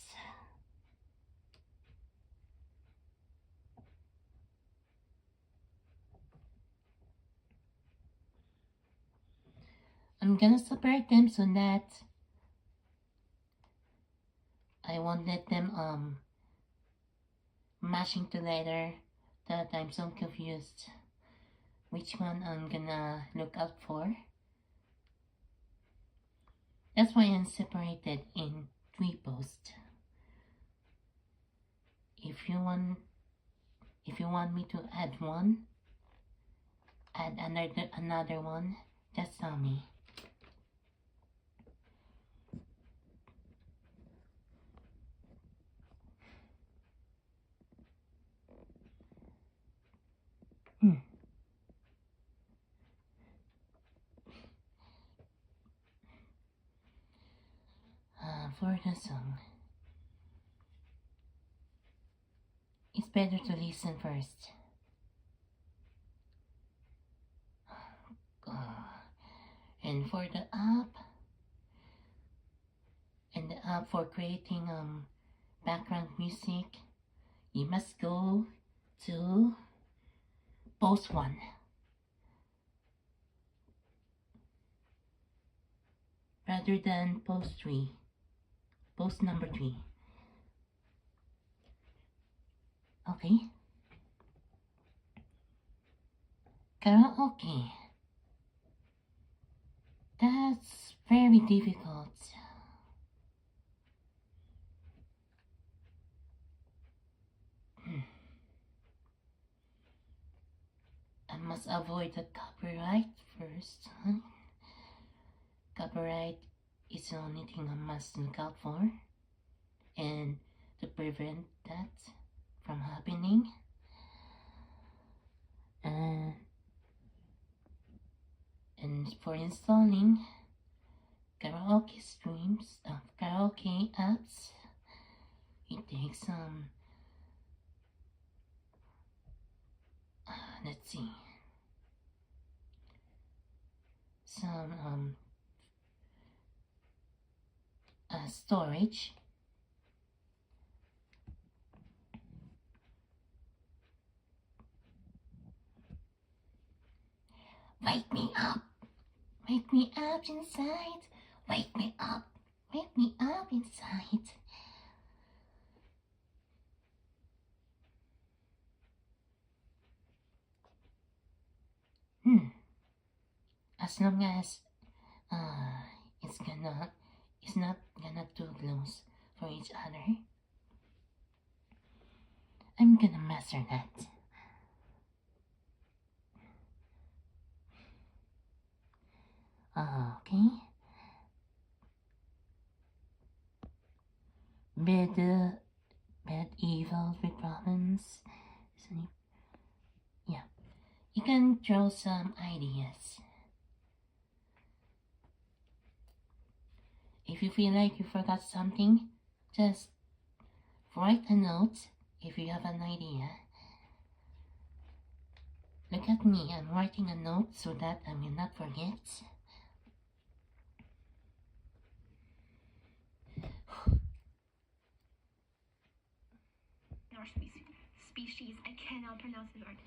S1: I'm gonna separate them so that I won't let them mashing together, that I'm so confused which one I'm gonna look out for. That's why I'm separated in 3 posts. If you want me to add another one, just tell me. For the song, it's better to listen first. And for the app, for creating background music, you must go to post 1. Rather than post 3. Post number 3. Okay. Karaoke. That's very difficult. I must avoid the copyright first. Copyright is the only thing I must look out for, and to prevent that from happening. And for installing karaoke streams, karaoke apps, it takes let's see, some storage. Wake me up! Wake me up inside! Wake me up! Wake me up inside! As long as it's not gonna too close for each other, I'm gonna master that. Okay. Medieval with problems. Yeah. You can throw some ideas. If you feel like you forgot something, just write a note if you have an idea. Look at me, I'm writing a note so that I will not forget.
S3: Species, I cannot pronounce the word.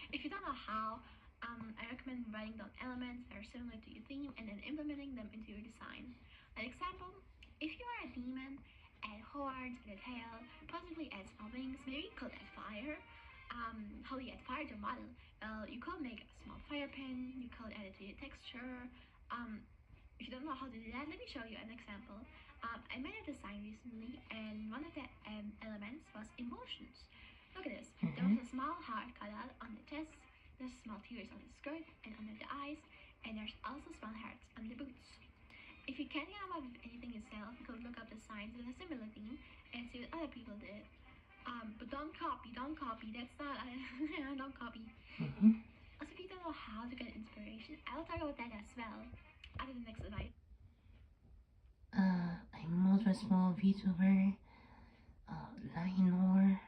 S3: If you don't know how, I recommend writing down elements that are similar to your theme and then implementing them into your design. An example, if you are a demon, add horns and a tail, possibly add small wings, maybe you could add fire. How do you add fire to a model? Well, you could make a small fire pin, you could add it to your texture. If you don't know how to do that, let me show you an example. I made a design recently, and one of the elements was emotions. Look at this. There was a small heart cut out on the chest, there's small tears on the skirt and under the eyes, and there's also small hearts on the boots. If you can't come up with anything yourself, you could look up designs with a similar theme and see what other people did. But don't copy, that's not, don't copy. Also, if you don't know how to get inspiration, I'll talk about that as well after the next advice.
S1: I'm also a small vtuber, Linor.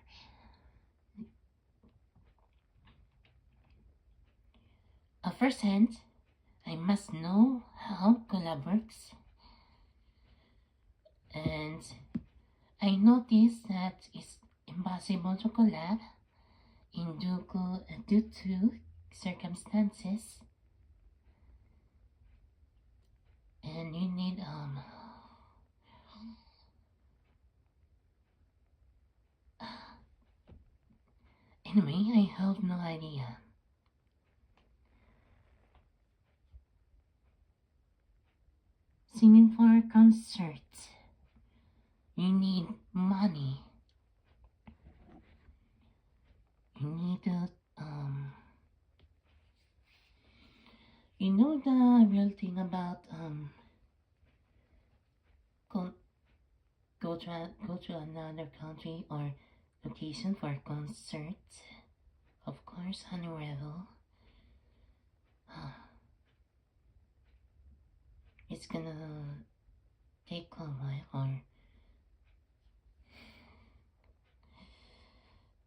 S1: Firsthand, I must know how collab works. And I noticed that it's impossible to collab due to circumstances. And you need anyway, I have no idea. Singing for a concert, you need money. You need you know the real thing about go to another country or location for a concert. Of course, Honey Rebel. It's gonna take a while, or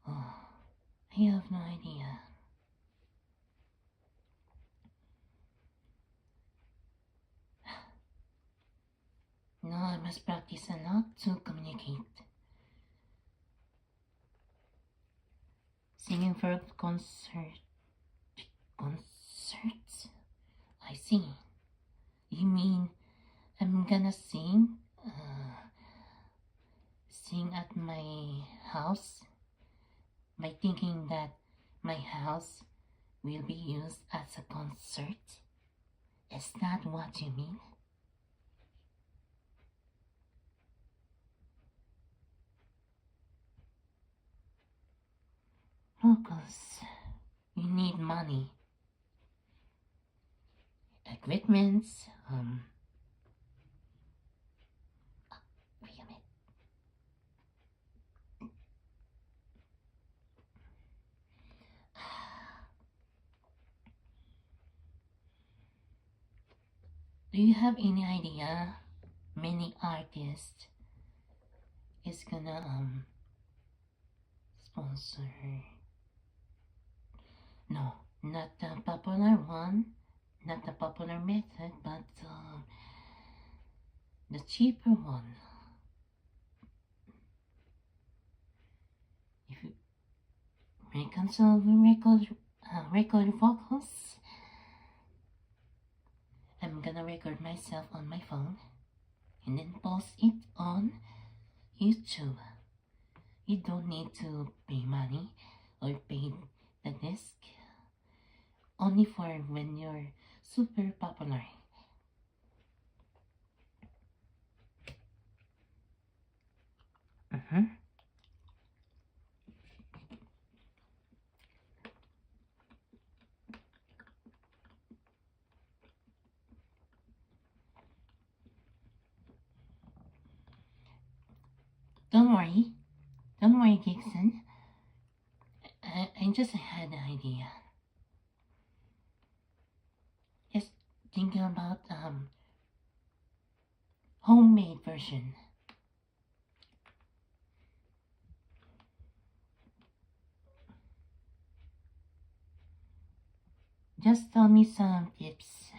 S1: I have no idea. to communicate. Singing for concerts. I see. You mean I'm gonna sing at my house by thinking that my house will be used as a concert? Is that what you mean? Lucas, you need money. Equipments, wait a minute. Do you have any idea many artists is gonna sponsor? No, not the popular one, not the popular method, but the cheaper one. If you record vocals, I'm gonna record myself on my phone and then post it on YouTube. You don't need to pay money or pay the disc. Only for when you're super popular. Don't worry, Dixon. I just had an idea. Just thinking about homemade version. Just tell me some tips.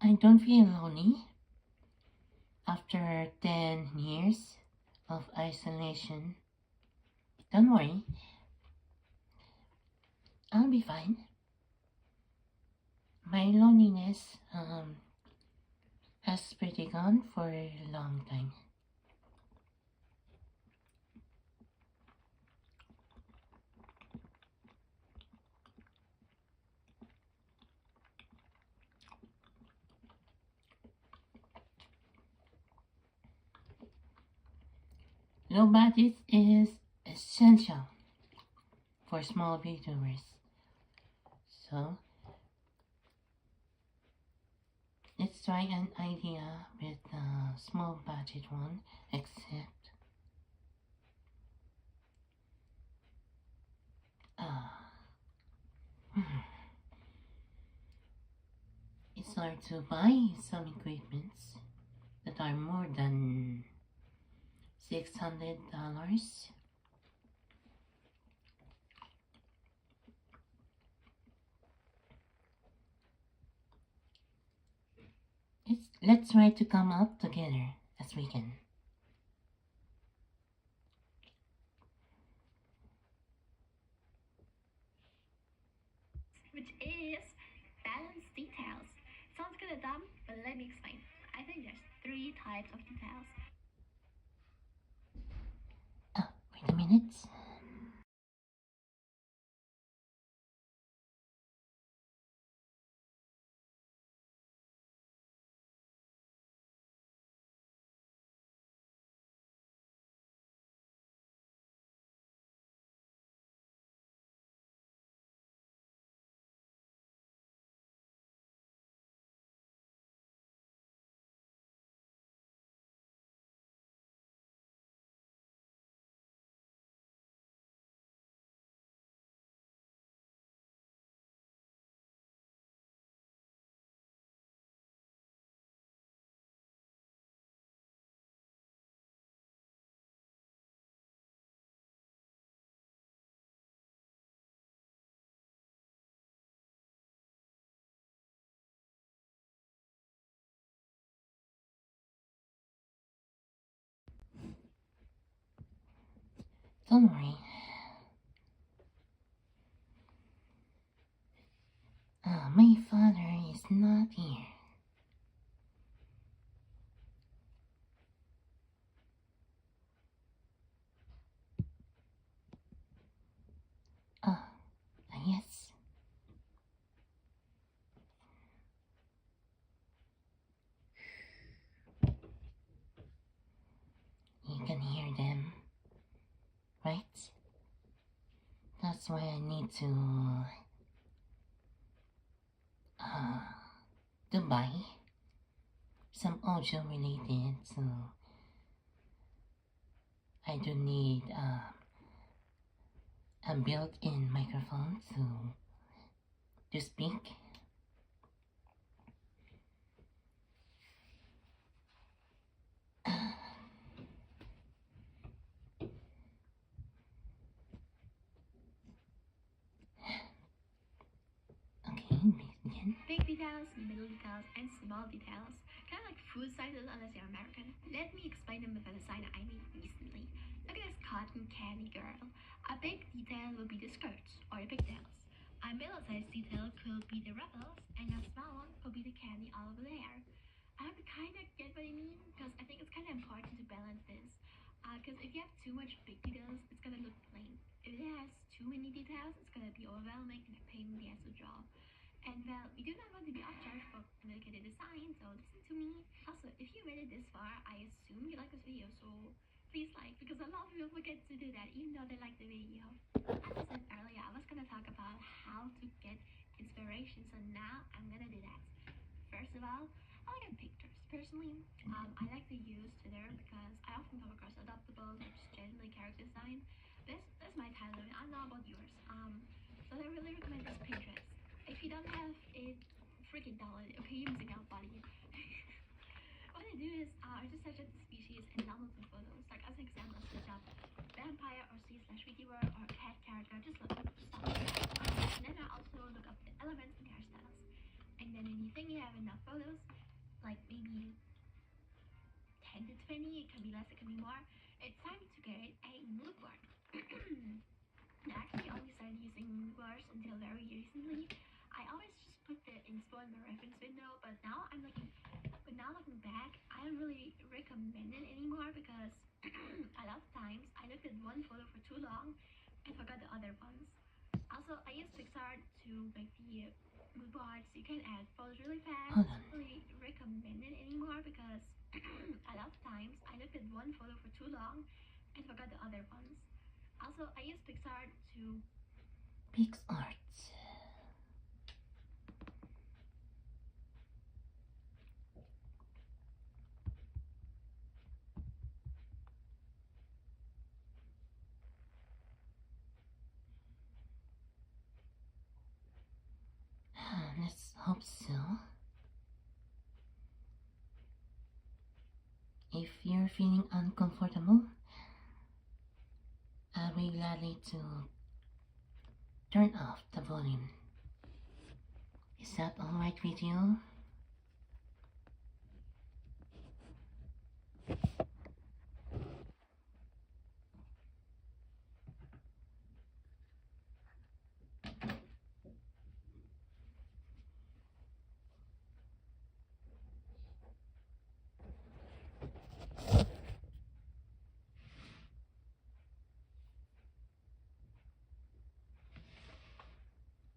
S1: I don't feel lonely after 10 years of isolation. Don't worry, I'll be fine. My loneliness has pretty gone for a long time. Low budget is essential for small VTubers. So let's try an idea with a small budget one, except it's hard to buy some equipments that are more than $600. Let's try to come up together as we can.
S3: Which is balance details. Sounds kind of dumb, but let me explain. I think there's 3 types of details.
S1: Wait a minute. Don't worry. My father is not here. Oh, yes. You can hear them, right? That's why I need to buy some audio related, so I do need a built-in microphone to speak. Okay, begin.
S3: Big details, middle details, and small details. Kind of like food sizes unless you're American. Let me explain them with a design I made recently. Look at this cotton candy girl. A big detail will be the skirts, or the pigtails. A middle-sized detail could be the ruffles, and a small one could be the candy all over there. I hope you kind of get what I mean, because I think it's kind of important to balance this. Because if you have too much big details, it's gonna look plain. If it has too many details, it's gonna be overwhelming and a pain in the ass to draw. And well, we do not want to be off charge for complicated design, so listen to me. Also, if you made it this far, I assume you like this video, so please like, because a lot of people forget to do that, even though they like the video. As I said earlier, I was gonna talk about how to get inspiration, so now I'm gonna do that. First of all, I look at pictures. Personally, I like to use Twitter because I often come across adoptables or just generally character design. That's my title. I don't know about yours. So I really recommend this Pinterest. If you don't have it, freaking download it. Okay, you're missing out, buddy. What I do is I just search up the species and download some photos. Like as an example, I search up vampire or sea/vtuber or cat character. Just look up stuff. And then I also look up the elements and hairstyles. And then when you think you have enough photos, like maybe 10 to 20, it can be less, it can be more. It's time to create a mood board. I actually only started using mood boards until very recently. I always just put the inspo in my reference window, but now looking back, I don't really recommend it anymore because a lot of times I looked at one photo for too long and forgot the other ones. Also, I use Pixar to make the mood boards. You can add photos really fast. I don't really recommend it anymore because a lot of times I looked at one photo for too long and forgot the other ones. Also, I use Pixar to
S1: PixArt. Let's hope so. If you're feeling uncomfortable, I'll be gladly to turn off the volume. Is that alright with you?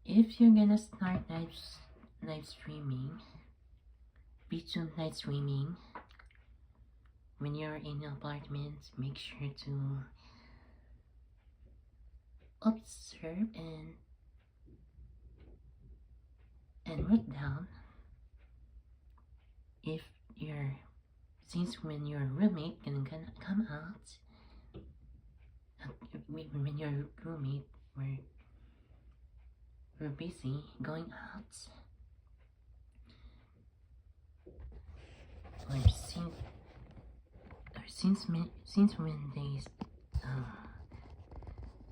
S1: If you're gonna start live streaming, vtuber live streaming, when you're in your apartment, make sure to observe and write down if since when your roommate can come out, when your roommate we're busy going out, or since when days,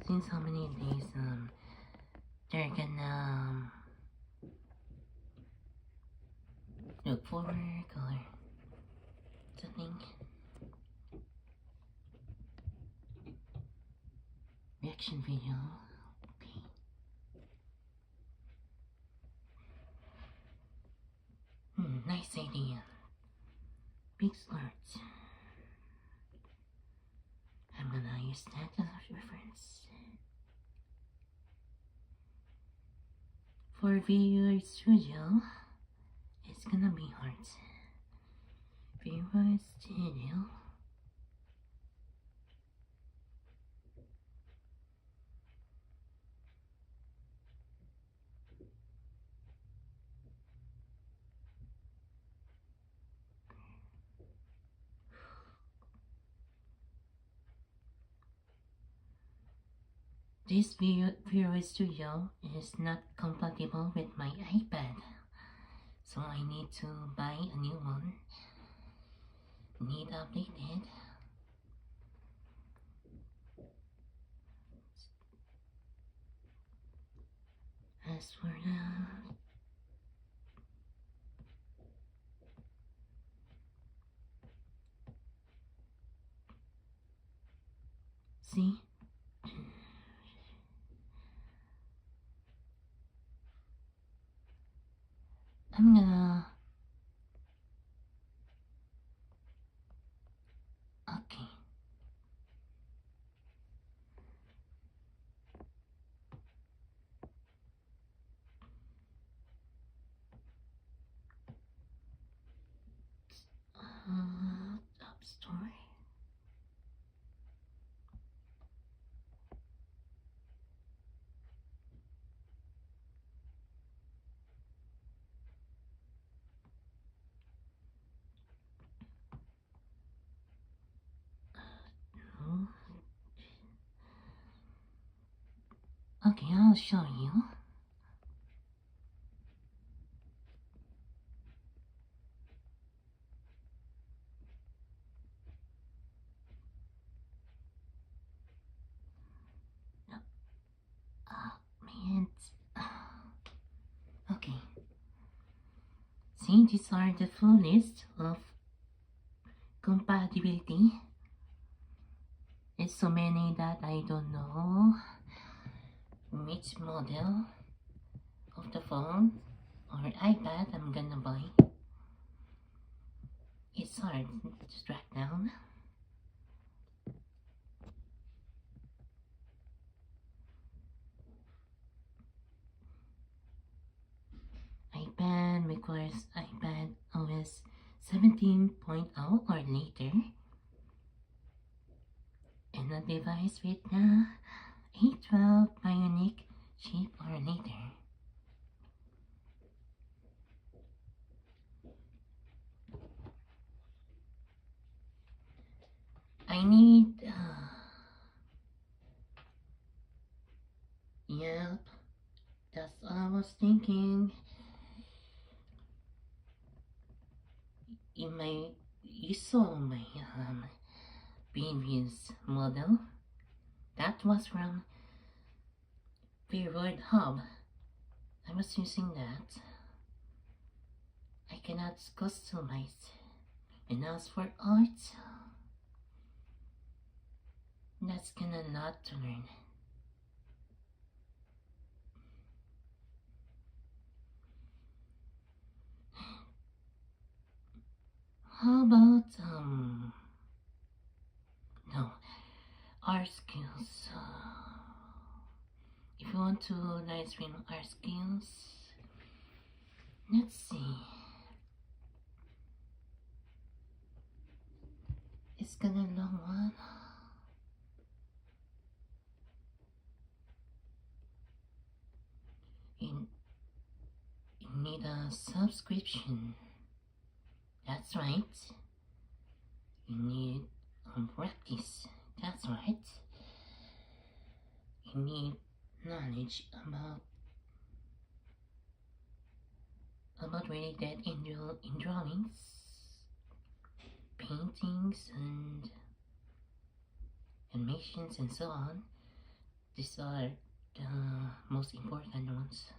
S1: since how many days they're gonna look for work or something. reaction video. Okay. Nice idea. Big slurs. I'm gonna use that as a reference. For Visual Studio, it's gonna be hard. Visual Studio. This Visual Studio is not compatible with my iPad, so I need to buy a new one. Need updated. As for now, see? I'm gonna... Okay. App Store. No. Okay, I'll show you. Man. Okay. See, these are the full list of compatibility. It's so many that I don't know which model of the phone or iPad I'm gonna buy. It's hard to track down. iPad requires iPad OS 17.0 or later, and a device with the A12 Bionic chip or later. I need... Yep, that's what I was thinking. You saw my previous model. That was from Fairword Hub. I was using that. I cannot customize. And as for art, that's gonna not learn. How about, no, art skills. If you want to live stream art skills, let's see. It's gonna long one. You need a subscription. That's right. You need practice. That's right. You need knowledge about related in drawings, paintings, and animations, and so on. These are the most important ones.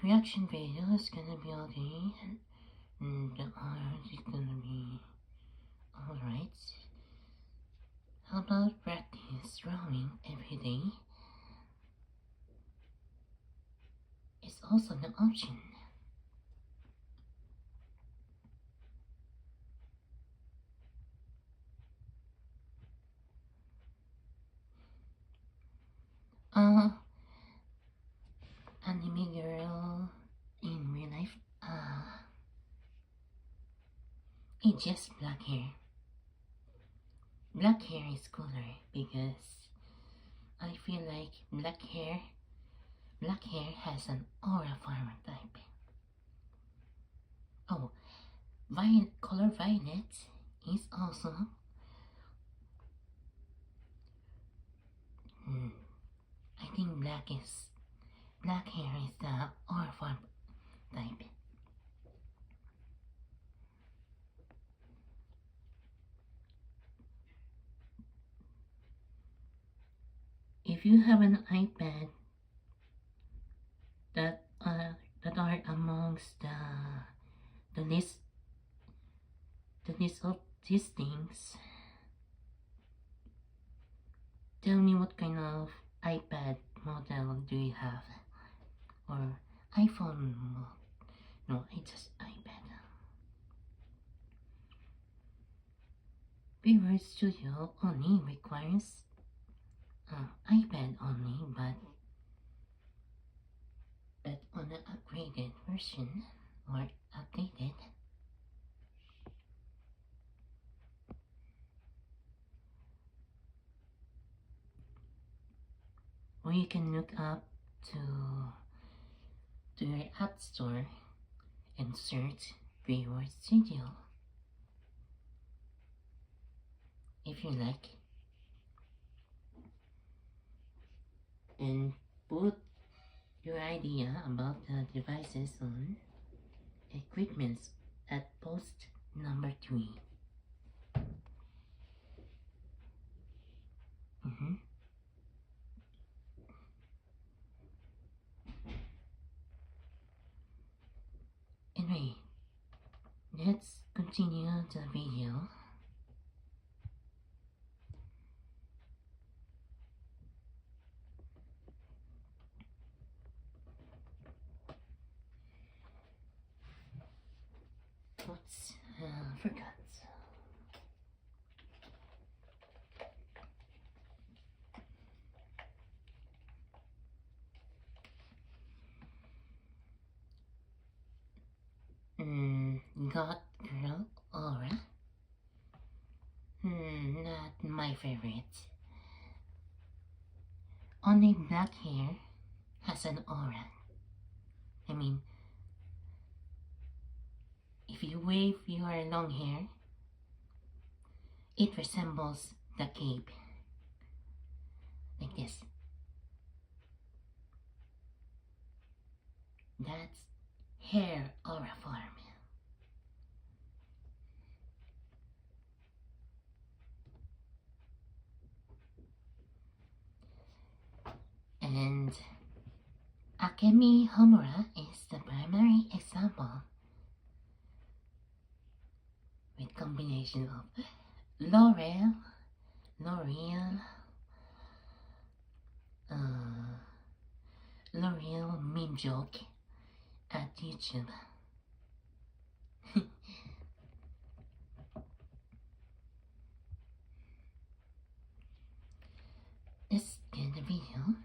S1: Reaction video is gonna be okay, and the art is gonna be Alright. How about practice drawing every day? It's also an option. Uh, Anime girl in real life, it's just black hair. Black hair is cooler because I feel like black hair has an aura farmer type. Oh, color violet is also I think black hair is the aura farm type. If you have an iPad that are amongst the list of these things, tell me what kind of iPad model do you have, or iPhone? No, it's just iPad. Visual Studio only requires iPad only, but on an upgraded version or updated, or you can look up to your app store and search Visual Studio if you like, and put your idea about the devices on equipments at post number 3. Anyway, let's continue the video. Oops, forgot. Got girl aura? Not my favorite. Only black hair has an aura. I mean, if you wave your long hair, it resembles the cape. Like this. That's hair aura form. And Akemi Homura is the primary example, with combination of L'Oreal, L'Oreal meme joke at YouTube. Let's get the video.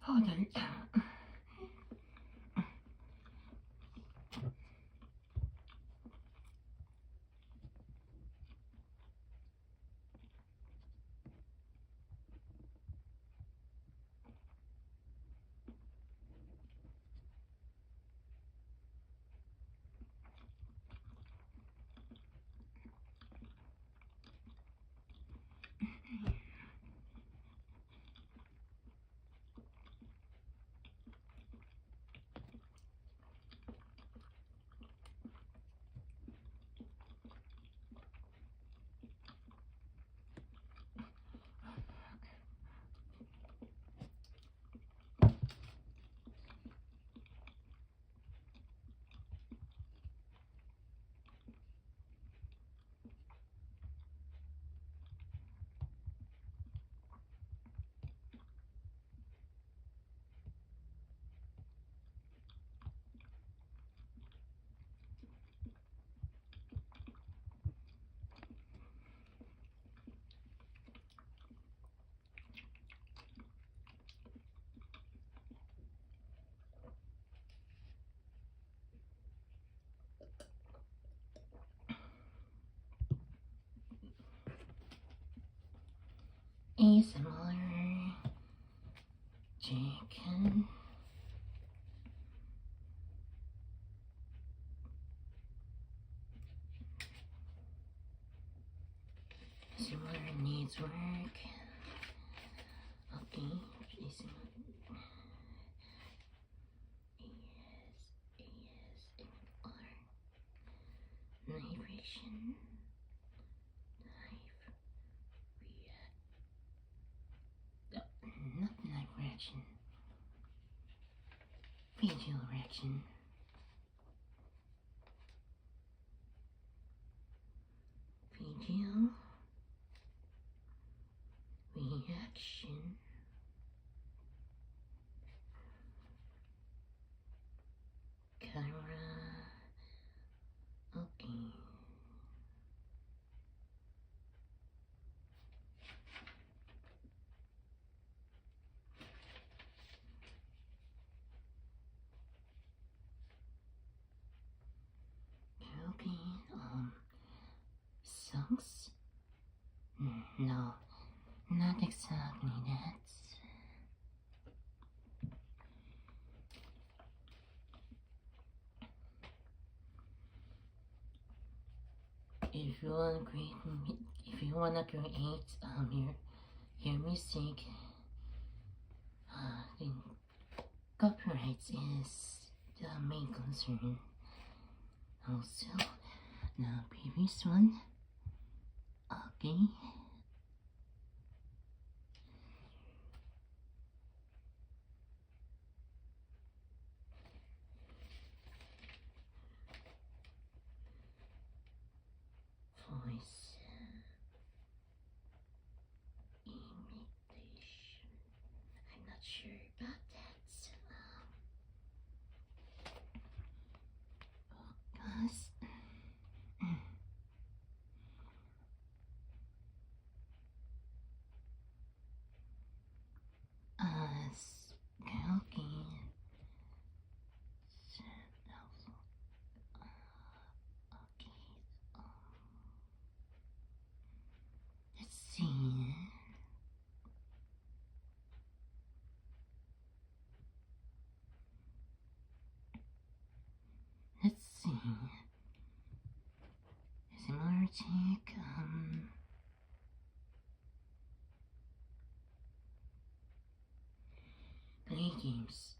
S1: Hold on. ASMR chicken. ASMR needs work. Okay, ASMR. Vibration. Not knife reaction. Facial reaction. Facial reaction. Camera. Okay. Okay. Songs? No, not exactly that. If you wanna create, if you wanna create your music, then copyright is the main concern. Also, the previous one, okay. Voice imitation. I'm not sure about that. Focus. Okay. Okay. Let's see. Let's see. ASMR check. Play games.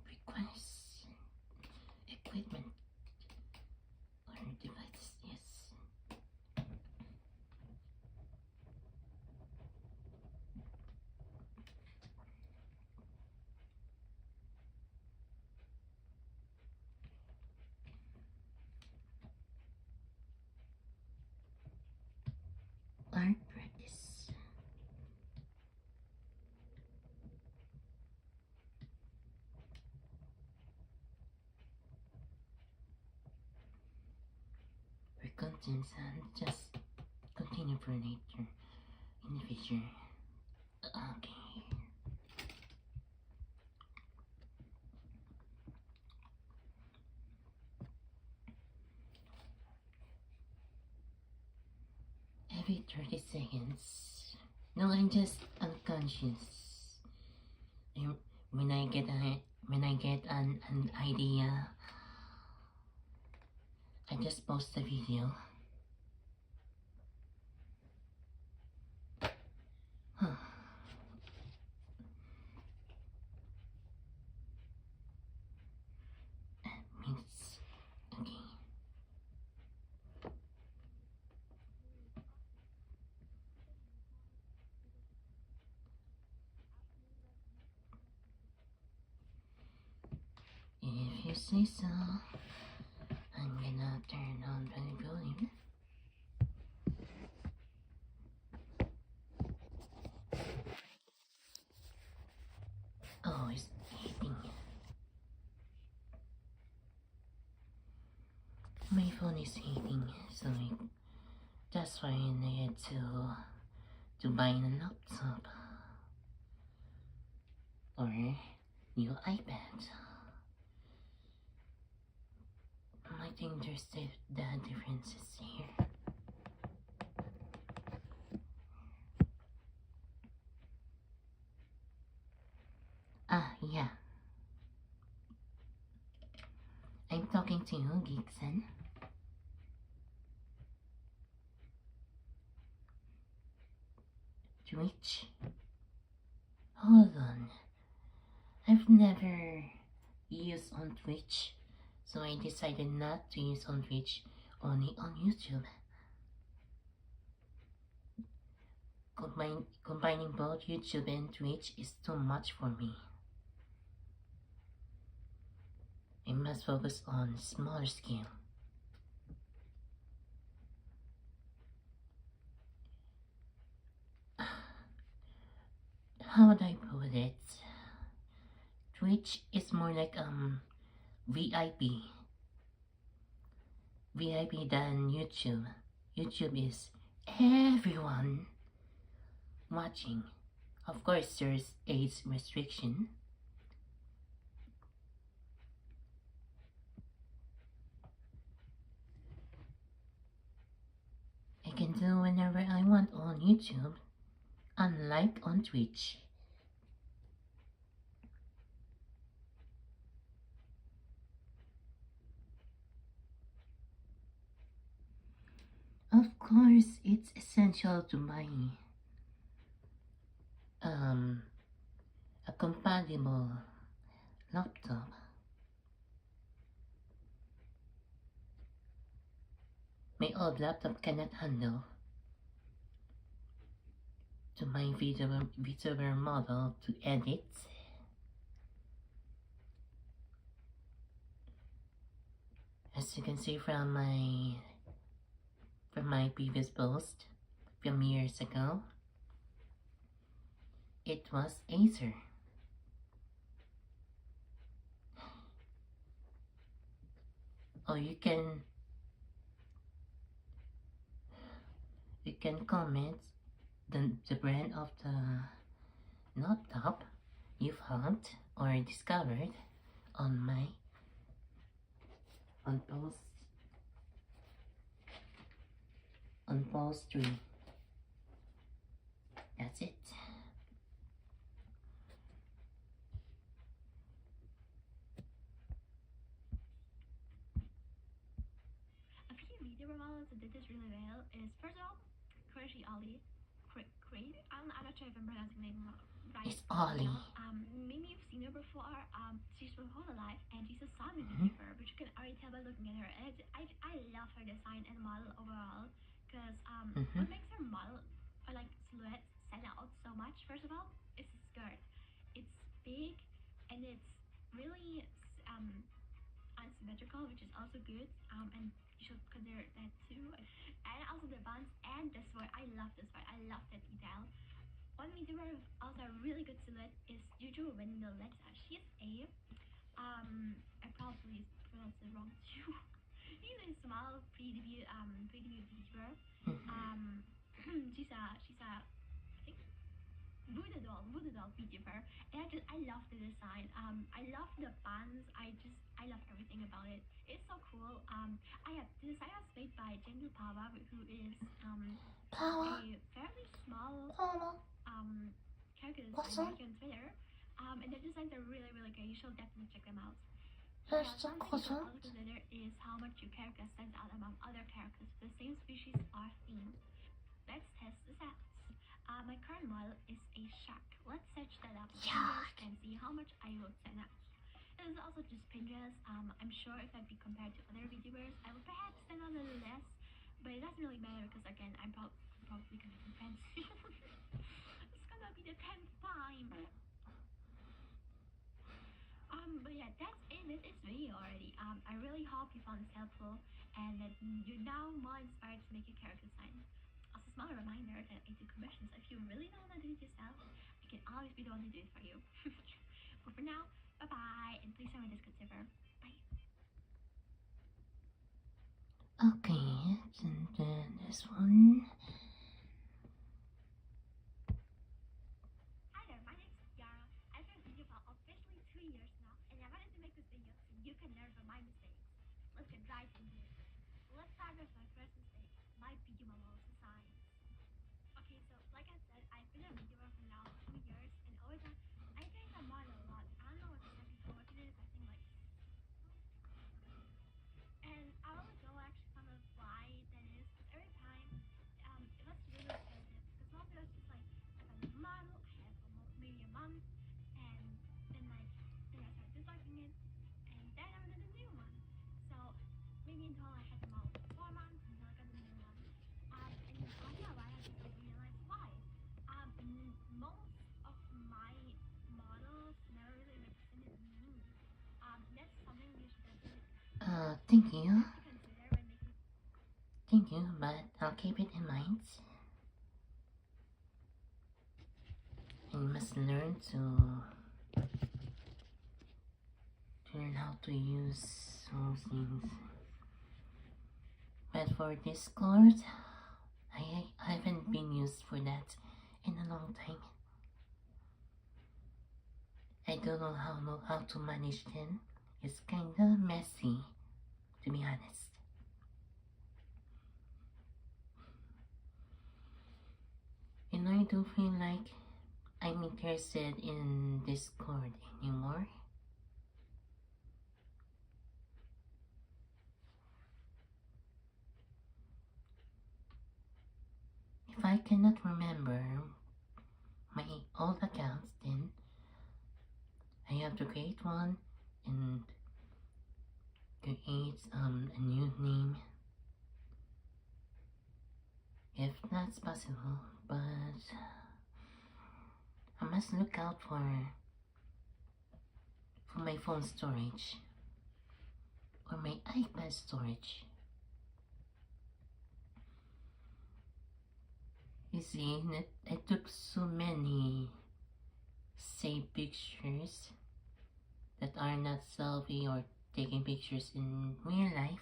S1: Requests. Equipment. Or devices. Yes. Art practice. For contents and just continue for later in the future. Okay. Wait 30 seconds. No, I'm just unconscious. When I get an idea, I just post the video. Means okay. If you say so, I'm gonna turn on the volume. Oh, it's eating. My phone is eating, so that's why I need to buy a laptop or new iPad. I think there's the differences here. Yeah. I'm talking to you, Geekson. Twitch? Hold on. I've never used on Twitch, so I decided not to use on Twitch, only on YouTube. Combining both YouTube and Twitch is too much for me. I must focus on smaller scale. How would I put it? Twitch is more like VIP. VIP than YouTube. YouTube is everyone watching. Of course, there's age restriction. I can do whenever I want on YouTube, unlike on Twitch. Of course, it's essential to buy a compatible laptop. My old laptop cannot handle to my vtuber model to edit. As you can see from my previous post from years ago, it was Acer. Or you can comment the brand of the laptop you found or discovered on my post 3. That's it.
S3: A few VTuber models that did this really well is, first of all, Crazy Ollie. I'm not sure if I'm pronouncing the name right.
S1: It's Ollie.
S3: Maybe you've seen her before. She's from Hololive and she's a zombie
S1: Mhm.
S3: VTuber, but you can already tell by looking at her. And I love her design and model overall because what makes her model or like silhouette stand out so much? First of all, it's the skirt. It's big and it's really unsymmetrical, which is also good. And you should consider that too. And also the buns and the sweat. I love the sweat. I love that detail. One VTuber with also a really good silhouette is Juju Wendeletta. She's a I probably pronounced it wrong too. She's a small pretty VTuber. She's a I think voodoo doll VTuber, and I love love the design. I love the buns. I love everything about it. It's so cool. The design was made by Jindu Pawa, who is
S1: Power.
S3: a fairly small
S1: Power.
S3: character
S1: What's
S3: designer
S1: up?
S3: here on Twitter. And their designs are really, really good. You should definitely check them out.
S1: There's
S3: Yeah,
S1: some
S3: something you should
S1: croissant.
S3: also consider is how much your character stands out among other characters with the same species or theme. Let's test this out. My current model is a shark. Let's search that up on Pinterest and see how much I will stand out. It is also just Pinterest. I'm sure if I'd be compared to other VTubers, I would perhaps stand out a little less, but it doesn't really matter because again, I'm probably gonna be fancy. It's gonna be the 10th time. But yeah, that's it with this video already. I really hope you found this helpful and that you're now more inspired to make a character design. Also, small reminder that I do commissions. If you really don't want to do it yourself, I can always be the one to do it for you. But for now, bye bye, and please join my Discord server. Bye.
S1: Okay, and then this one.
S3: Hi there, my name's Yara. I've been video for officially 2 years now, and I wanted to make this video so you can learn from my mistakes. Let's get right into it. Let's start with my first mistake, my video model designs. Okay, so like I said, I've been a videoer for now 2 years, and over time, I changed my model a lot. I don't know what exactly how much it is, I think like, and I don't know actually kind of why that is, because every time, it was really repetitive, because most of it was just like, I found a model, I had for maybe a month, and then I started disliking it, and then I wanted a new one. So maybe until I had the model for 4 months until I got the new one. And after a while I just like realized why. Most of my models never really represented me. That's something you should definitely
S1: Thank you.
S3: consider when making.
S1: Thank you, but I'll keep it in mind. And you must learn how to use those things. But for Discord, I haven't been used for that in a long time. I don't know how to manage them. It's kinda messy, to be honest. And I don't feel like I'm interested in Discord anymore. If I cannot remember my old accounts, then I have to create one and create a new name if that's possible, but I must look out for my phone storage or my iPad storage. You see, I took so many saved pictures that are not selfie or taking pictures in real life.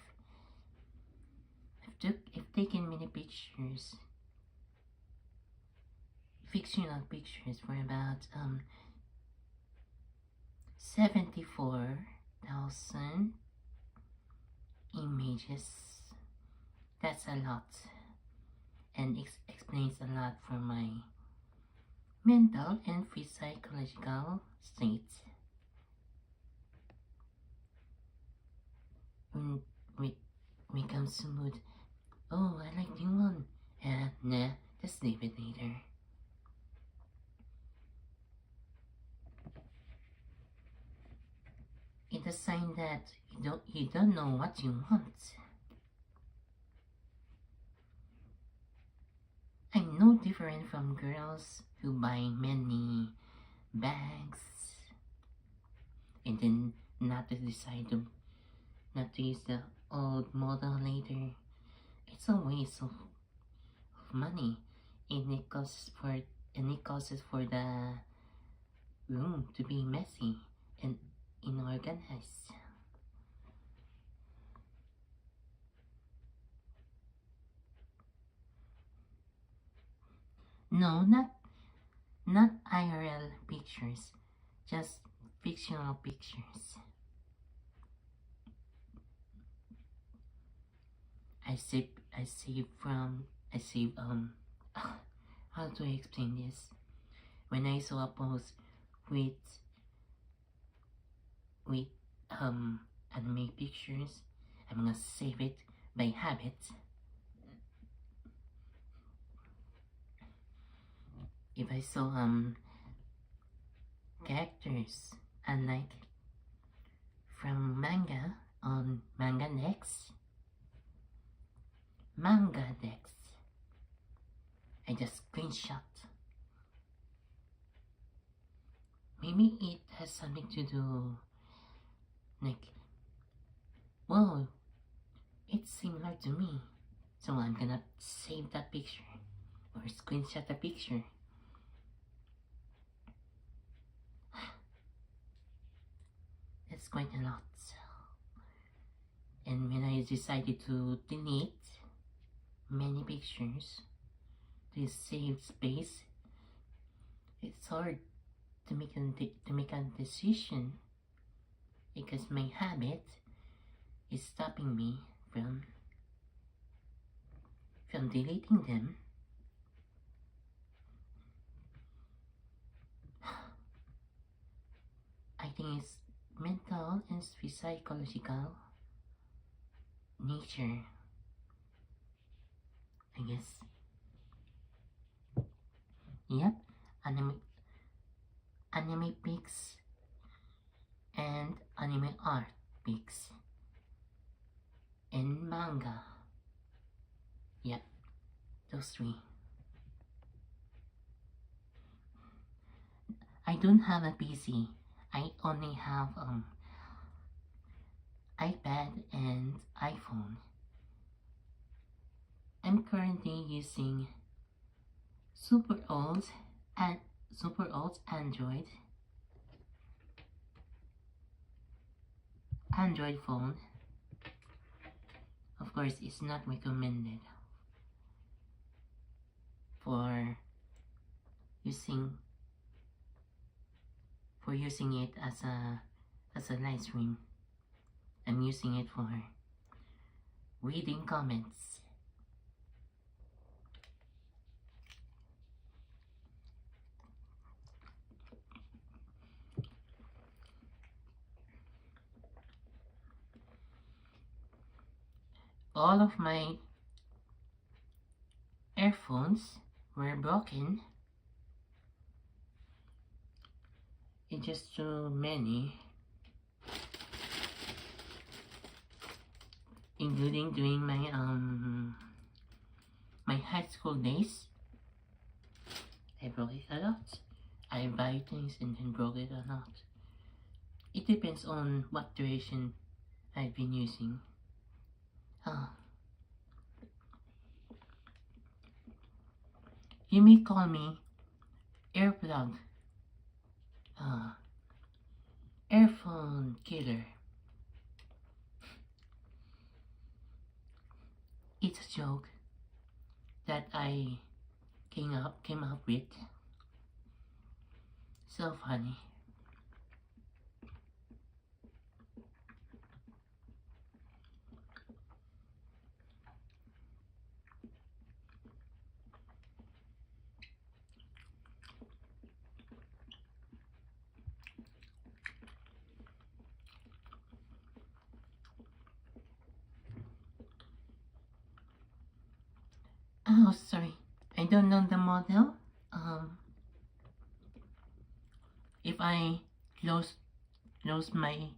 S1: I've taken many pictures, fictional pictures, for about 74,000 images. That's a lot, and explains a lot for my mental and physiological state. When it comes to mood, oh, I like new one. Nah, just leave it later. It's a sign that you don't know what you want. I'm no different from girls who buy many bags and then not to decide to not to use the old model later. It's a waste of money, and it causes for the room to be messy and inorganized. No, not IRL pictures, just fictional pictures. I save how do I explain this? When I saw a post with with anime pictures, I'm gonna save it by habit. If I saw characters I like from manga on Manga Dex, I just screenshot. Maybe it has something to do, like, whoa, it's similar to me, so I'm gonna save that picture or screenshot the picture. That's quite a lot. And when I decided to delete many pictures to save space, it's hard to make a decision because my habit is stopping me from deleting them. I think it's mental and psychological nature, I guess. Yep, anime pics and anime art pics and manga. Yep, those three. I don't have a PC. I only have iPad and iPhone. I'm currently using super old Android phone. Of course, it's not recommended for using it as a live stream. I'm using it for reading comments. All of my earphones were broken. It's just too many, including during my high school days. I broke it a lot. I buy things and then broke it a lot. It depends on what duration I've been using. You may call me earplug, earphone killer. It's a joke that I came up with. So funny. Oh, sorry. I don't know the model. If I close my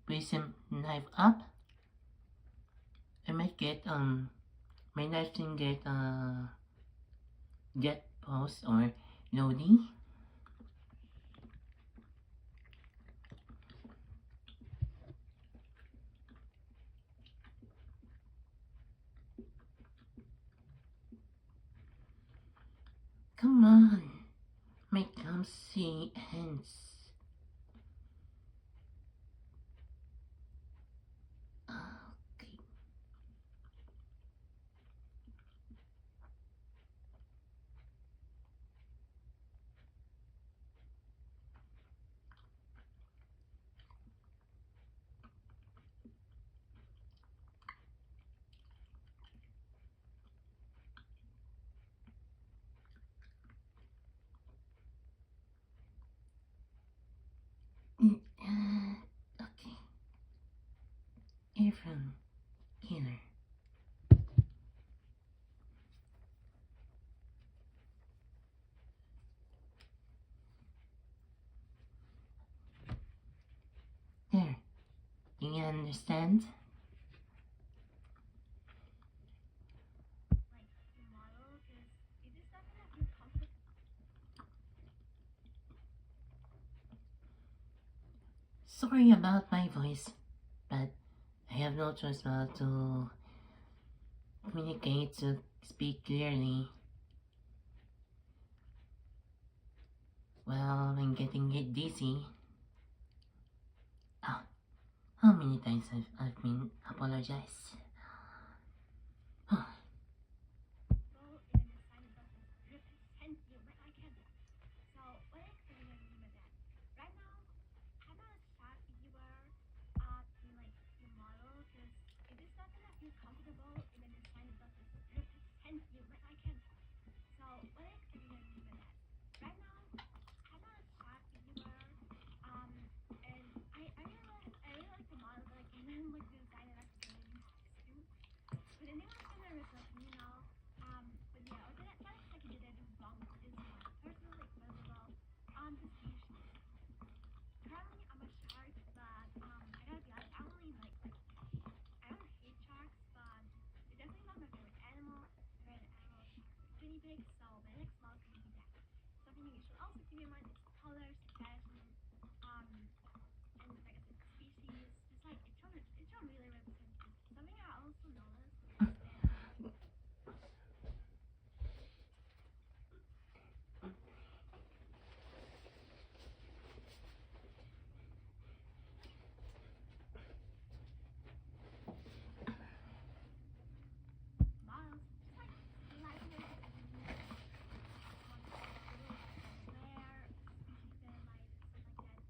S1: prism knife up, I might get my knife can get pause or loading. Come on, my clumsy hands. Okay. away from Killer. There. Do you understand?
S3: Like the model, because it is not gonna feel comfortable.
S1: Sorry about my voice, but I have no choice but to communicate, to speak clearly. Well, I'm getting dizzy. Ah, how many times I've been apologized?
S3: Well, in a design it doesn't represent you, but I can. So what I'm gonna do with that? Right now, I'm not a shot viewer in like the model, because it is not gonna feel comfortable in a design it doesn't represent you, but I can. So what I'm gonna do with that? Right now, I'm not a shot viewer and I really like the model, but like I really like the design and accessibility too. But anyone's gonna reflect me now. But yeah, what did what exactly did I do wrong with this one? Personally, first of all, the species. Currently, I'm a shark, but I gotta be honest, I don't hate sharks, but they're definitely not my favorite animal. My favorite animal is guinea pigs, so my next model is gonna be that. Something you should also keep in mind is colors, fashion, and like I said, species. Just like it should really represent you. Something I also noticed is that models, just like slightly overused, want to add a little flair, species that I like, stuff like that.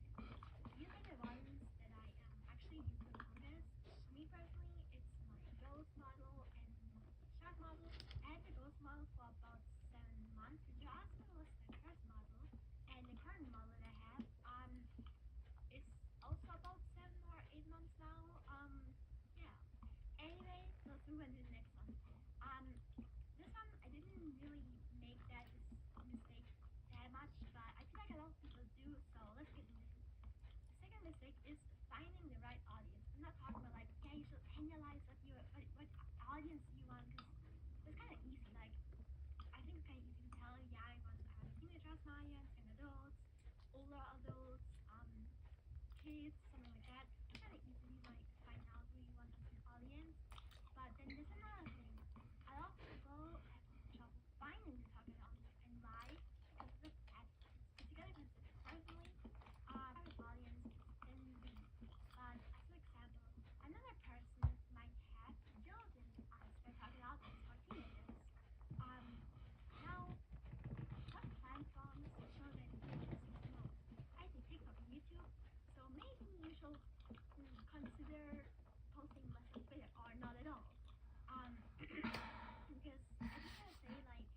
S3: These are the ones that I actually use the longest. Me personally, it's my ghost model and my shark model. I had the ghost model for about 7 months. If you ask me, was my first model, and the current model that I have is also about 7 or 8 months now. Yeah. Anyway, let's move on to the next one. This one I didn't really make that mistake that much, but I feel like a lot of people do. So let's get into it. The second mistake is finding the right audience. I'm not talking about like, yeah, you should analyze what audience you want, because it's kind of easy. Like I think it's kind of easy to tell. Yeah, I want teenagers, audience, young adults, older adults, kids, something like that. It's kind of easy like find out who you want as an audience. But then there's another thing. A lot of people have trouble finding the target audience, and why? Because of the platforms. Because you gotta consider personally, target audience can be. But as an example, another person might have children as their target audience or teenagers. Now what platforms show that teenagers use the most? I think TikTok and YouTube. So maybe you should consider posting less on Twitter or not at all. Because I just gotta say, like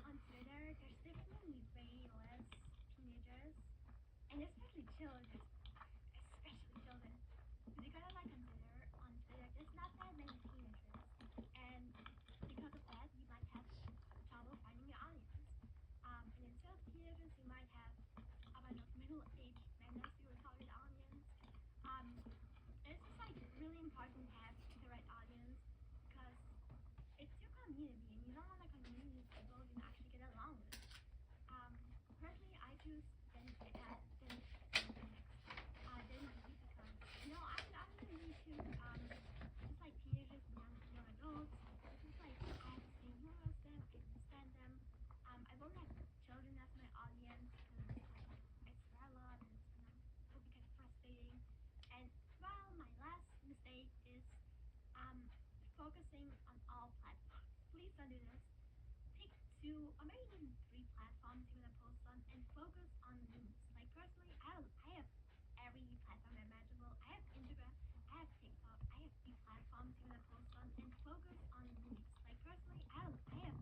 S3: on Twitter, there's definitely way less teenagers, and especially children, especially children. Because you gotta like consider on Twitter, there's not that many teenagers, and because of that, you might have trouble finding your audience. And instead of teenagers, you might have, I don't know, middle-aged men as your target audience. It's just like really important to have the right audience, because it's your community, and you don't want a community of people you can actually get along with. Personally, I choose Gen Z next. Gen Z because I'm really into just like teenagers and young adults. It's just like I have the same humor as them. I understand them. I won't have children as my audience because like I swear a lot and it will be kind of frustrating. And well, my last mistake is um focusing on all platforms. Please don't do this. Pick two or maybe even three platforms you want to post on and focus on news. Like personally, I have every platform imaginable. I have Instagram, I have TikTok, I have three platforms you want to post on and focus on news. Like personally, I have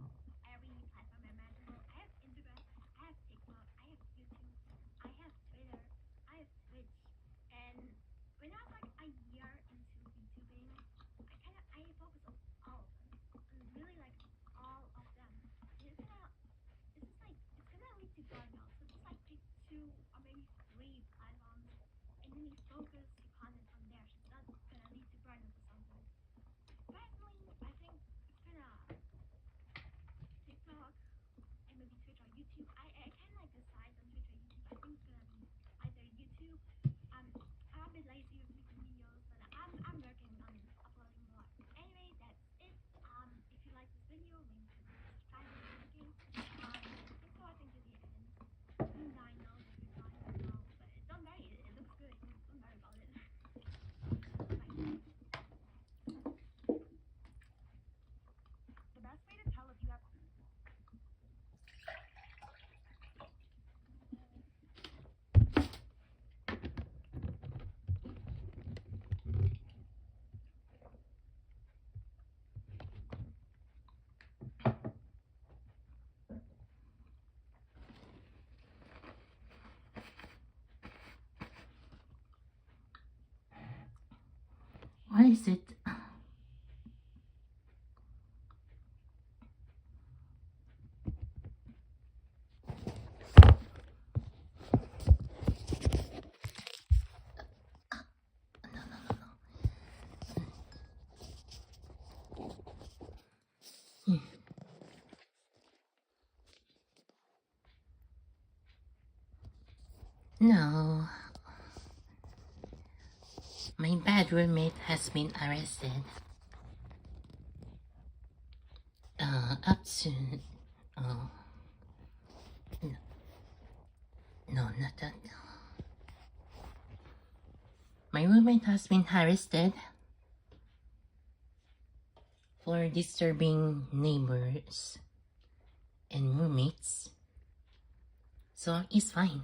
S3: every platform imaginable. I have Instagram, I have TikTok, I have YouTube, I have Twitter, I have Twitch, and when I was like a year into VTubing,
S1: Why is it? No. My bad roommate has been arrested. Up soon. Oh. No, no, not that. My roommate has been arrested for disturbing neighbors and roommates. So it's fine.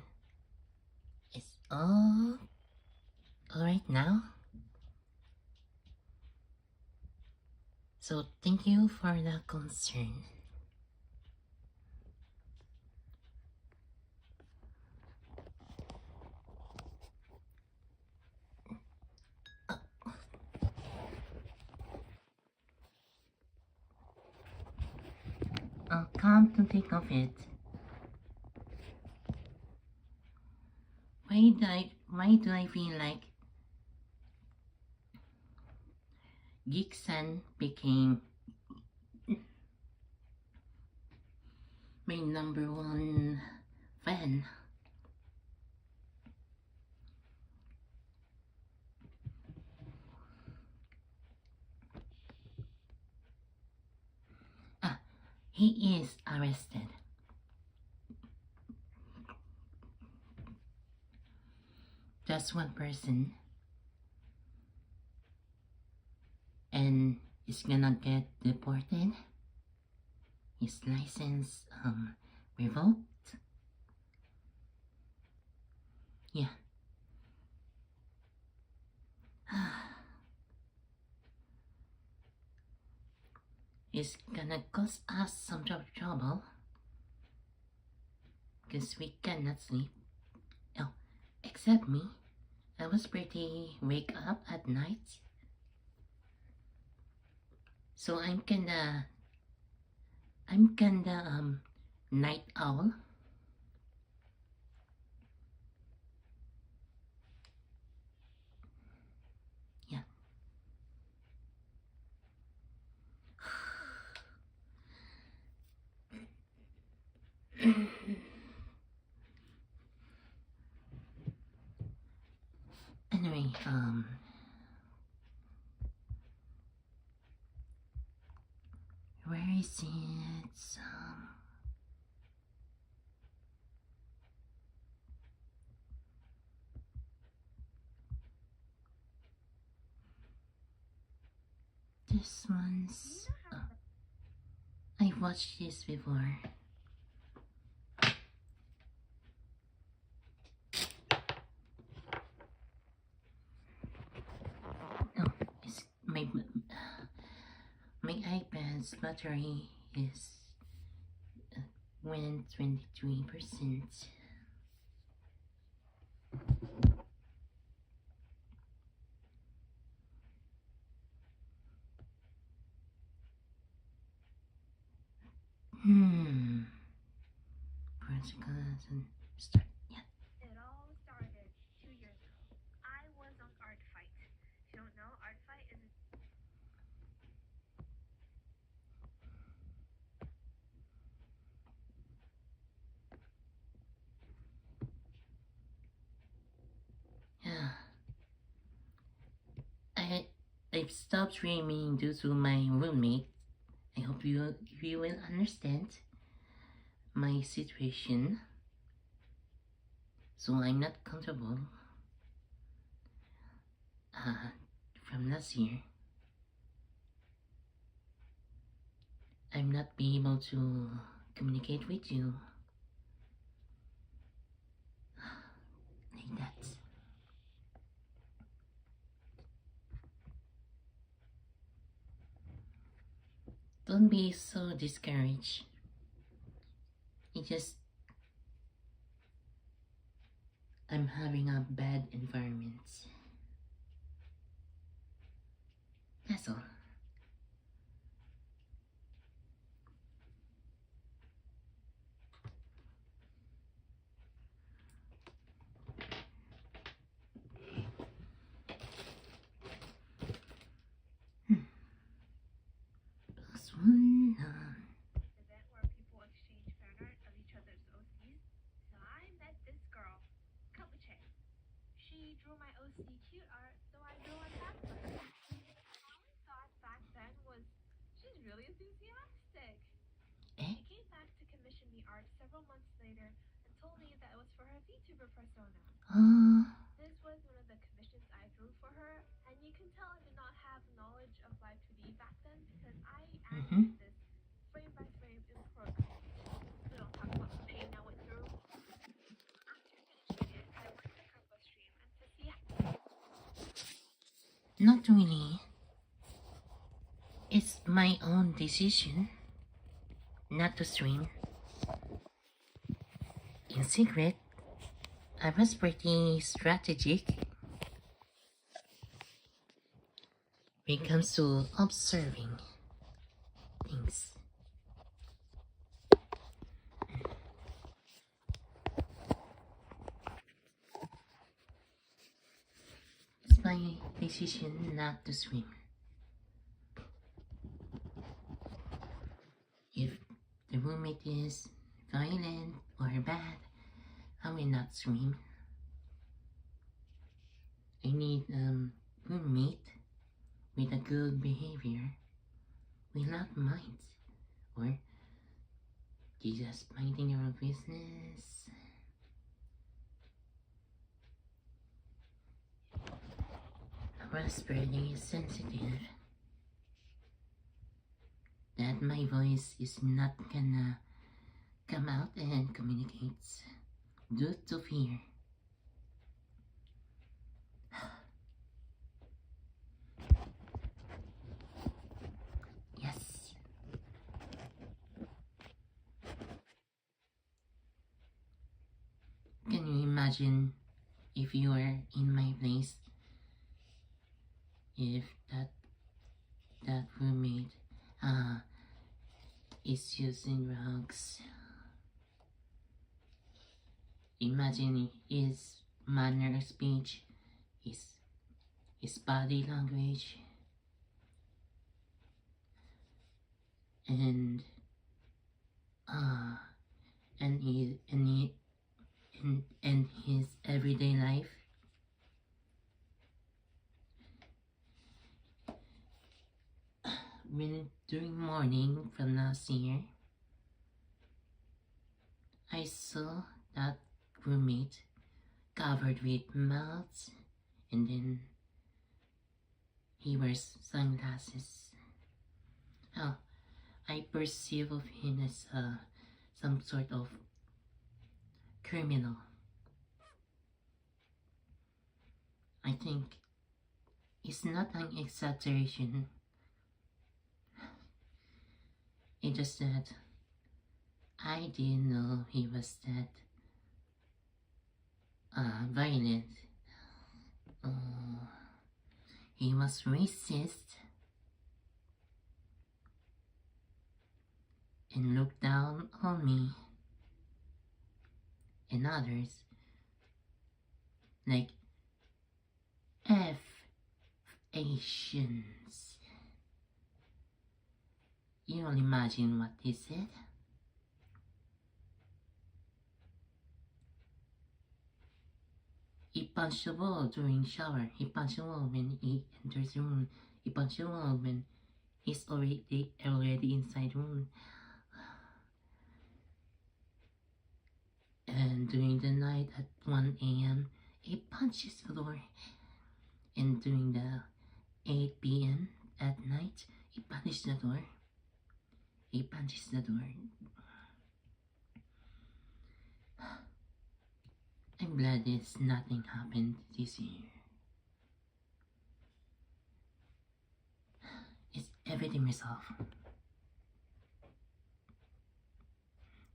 S1: It's all right now. So thank you for the concern. Come to think of it, why do I feel like Geekson became my #1 fan? He is arrested. Just one person. And is gonna get deported. His license revoked. Yeah. It's gonna cause us some trouble. Because we cannot sleep. Oh, except me. I was pretty wake up at night. So I'm kinda night owl. Yeah. Anyway, where is it? This one's. I've watched this before. Oh, it's my iPad's battery is went 23%. Practicals and start. Yeah.
S3: It all started 2 years ago. I was on Art Fight. If you don't know, Art Fight is
S1: Yeah. I've stopped streaming due to my roommate. I hope you will understand my situation. So I'm not comfortable from last year. I'm not be able to communicate with you like that. Don't be so discouraged. I'm having a bad environment. so. Plus one.
S3: Event where people exchange fan art of each other's OCs. So I met this girl, Kabuche. She drew my OC cute art, so I drew one back for her. All I thought back then was, she's really enthusiastic.
S1: Eh?
S3: She came back to commission me art several months later and told me that it was for her VTuber persona. This was one of the commissions I drew for her, and you can tell I did not have knowledge of Live 2D back then because I animated this frame by frame in Procreate. We don't talk about the pain I went through. After finishing it, I went to Kambo's stream and to see
S1: Not really. It's my own decision not to stream. In secret, I was pretty strategic when it comes to observing things. It's my decision not to stream. If the roommate is violent or bad, I will not stream. I need roommate with a good behavior, without mind, or you just minding your own business. I was pretty sensitive that my voice is not gonna come out and communicate due to fear. Yes. Can you imagine if you were in my place? If that roommate is using drugs. Imagine his manner of speech, his body language, and his everyday life. When during morning from last year, I saw that roommate covered with mouth, and then he wears sunglasses. Oh, I perceive of him as some sort of criminal. I think it's not an exaggeration. It's just that I didn't know he was that violent. He was racist and looked down on me and others like F Asians. You don't imagine what he said? He punched the wall during shower. He punched the wall when he enters the room. He punched the wall when he's already inside the room. And during the night at 1 a.m., he punches the door. And during the 8 p.m. at night, he punches the door. He punches the door. I'm glad it's nothing happened this year. It's everything resolved.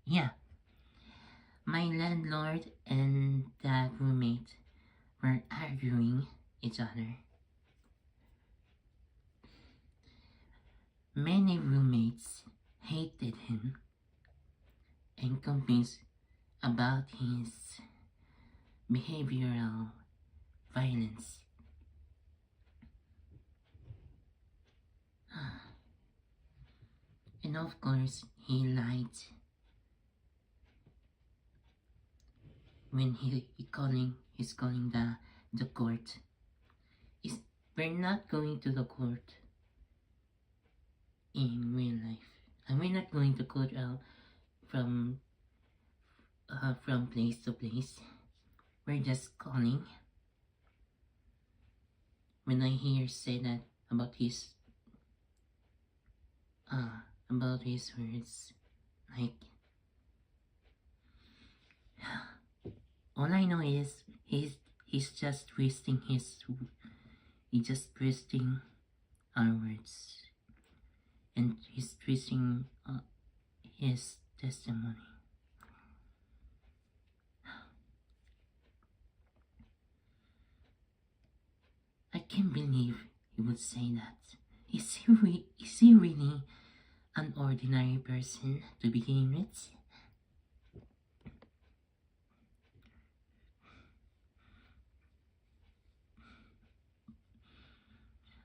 S1: Yeah. My landlord and that roommate were arguing each other. Many roommates hated him and complained about his behavioral violence. And of course, he lied when he's calling the court. We're not going to the court in real life. And we're not going to court out from place to place. We're just calling. When I hear say that about his words, like, all I know is he's just twisting our words, and he's twisting his testimony. I can't believe he would say that. Is he really an ordinary person to begin with?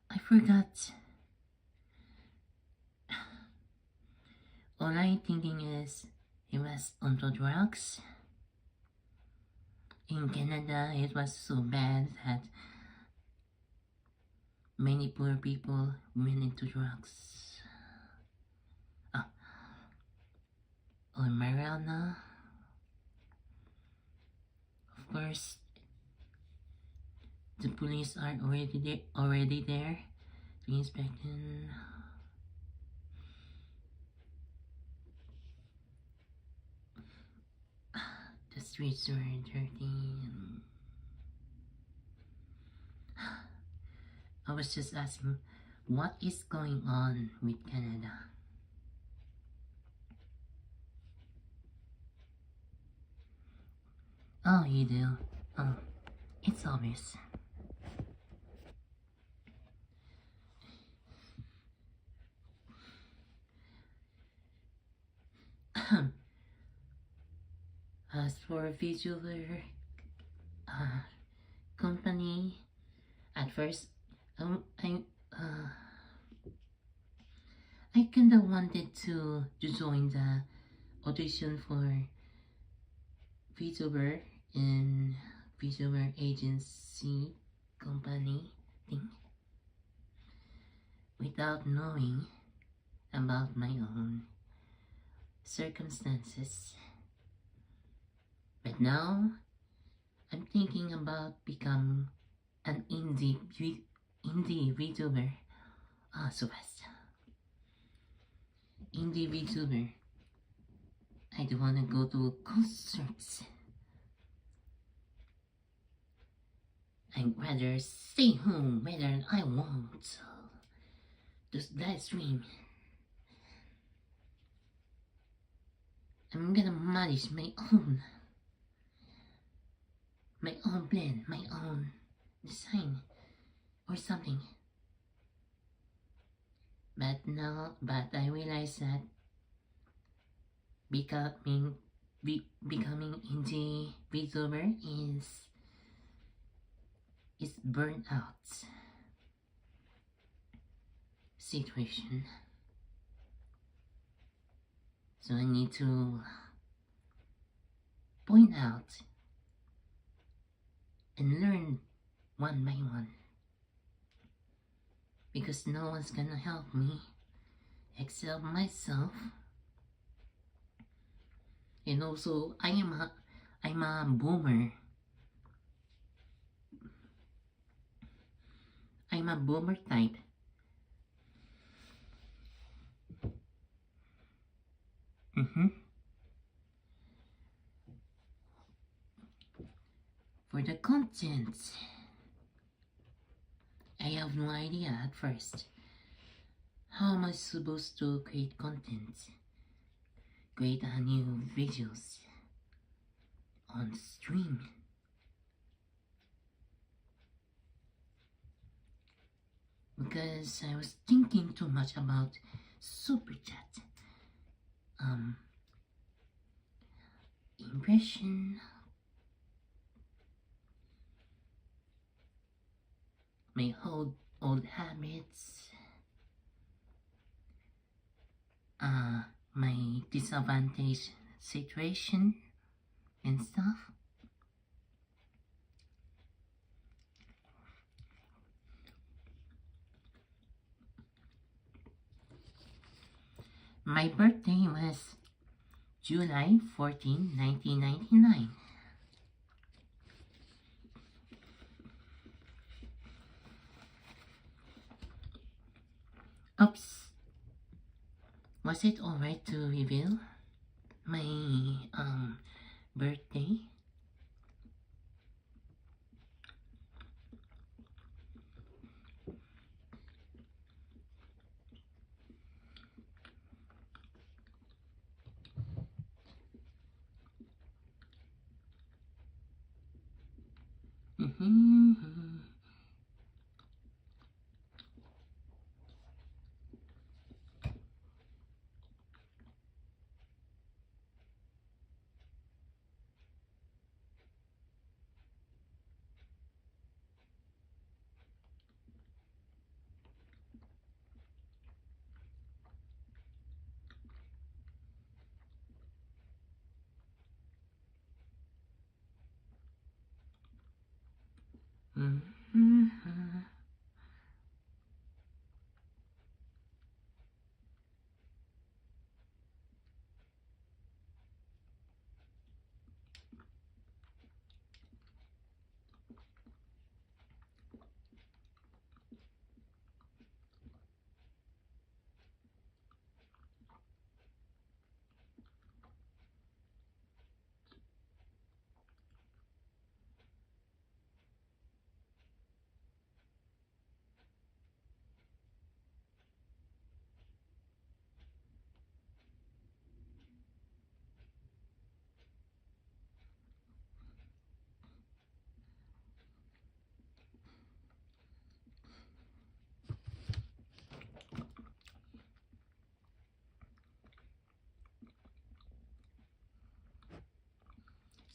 S1: I forgot. All I'm thinking is he was onto drugs. In Canada, it was so bad that many poor people went into drugs. Or marijuana. Of course, the police are already there to inspect him. The streets were dirty. I was just asking, what is going on with Canada? Oh, you do? Oh, it's obvious. As for vtuber company, at first, I kinda wanted to join the audition for vtuber in vtuber agency company thing, without knowing about my own circumstances. But now, I'm thinking about becoming an indie VTuber. So fast. Indie VTuber. I don't wanna go to concerts. I'd rather stay home whether I want to live stream. I'm gonna manage my own plan, my own design or something. But I realize that becoming indie VTuber is burnout situation. So I need to point out and learn one by one, because no one's gonna help me except myself. And also, I'm a boomer. I'm a boomer type. For the content, I have no idea at first. How am I supposed to create content? Create a new videos on stream? because I was thinking too much about super chat. Impression, my old habits, my disadvantage situation and stuff. My birthday was July 14, 1999. Oops. Was it alright to reveal my birthday?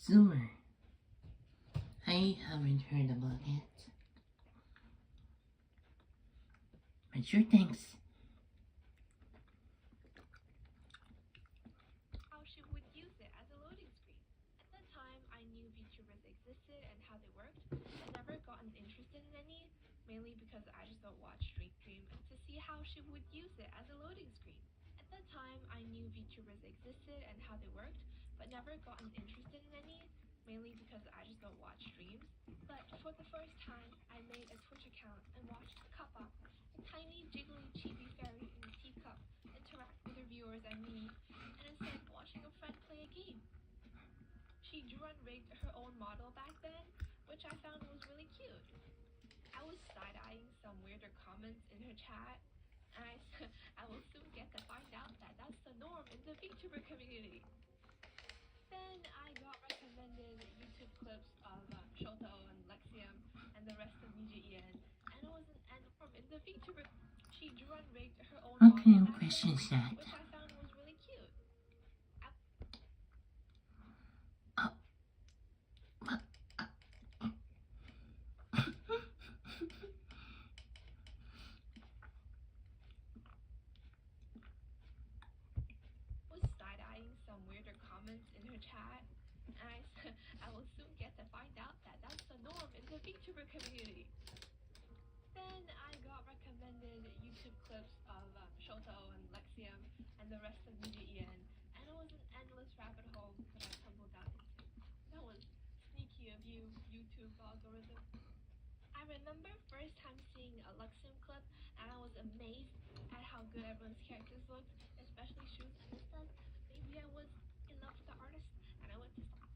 S1: Zoomer. I haven't heard about it. But sure, thanks.
S3: How she would use it as a loading screen. At that time, I knew VTubers existed and how they worked, but never gotten interested in any, mainly because I just don't watch stream to see how she would use it as a loading screen. At that time, I knew VTubers existed and how they worked, but never gotten interested in any, mainly because I just don't watch streams. But for the first time, I made a Twitch account and watched Kappa, a tiny, jiggly, chibi fairy in a teacup, interact with her viewers and me, and instead watching a friend play a game. She drew and rigged her own model back then, which I found was really cute. I was side-eyeing some weirder comments in her chat, and I will soon get to find out that that's the norm in the VTuber community. Then I got recommended YouTube clips of Shoto and Lexium and the rest of Nijian, and it was an norm in the VTuber. She drew and rigged her own
S1: What
S3: model
S1: kind of
S3: back
S1: question
S3: then,
S1: is that?
S3: which I found was really cute. Was side-eyeing some weirder comments in her chat, and I will soon get to find out that that's the norm in the VTuber community. Then I got recommended YouTube clips of Shoto and Lexium and the rest of Nijian, and it was an endless rabbit hole that I tumbled down into. That was sneaky of you, YouTube algorithm. I remember first time seeing a Lexium clip, and I was amazed at how good everyone's characters looked, especially Shoes, and instead, maybe I was in love with the artist, and I went to stop.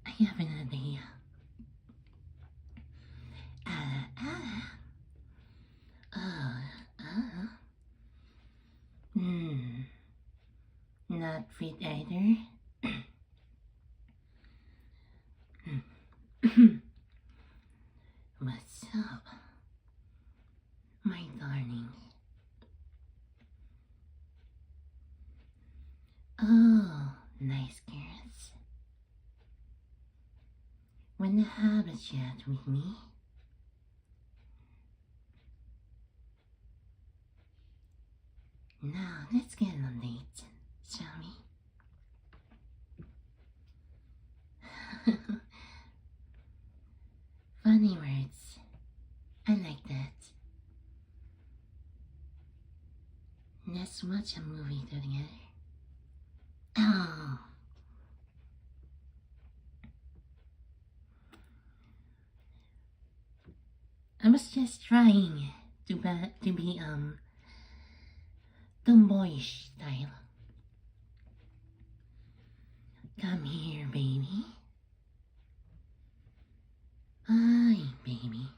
S1: I have an idea. my darling. Oh, nice girls. Wanna have a chat with me? Now, let's get on a date, shall we? Funny words. I like that. Let's watch a movie together. Oh. I was just trying to be tomboyish style. Come here, baby. Hi, baby.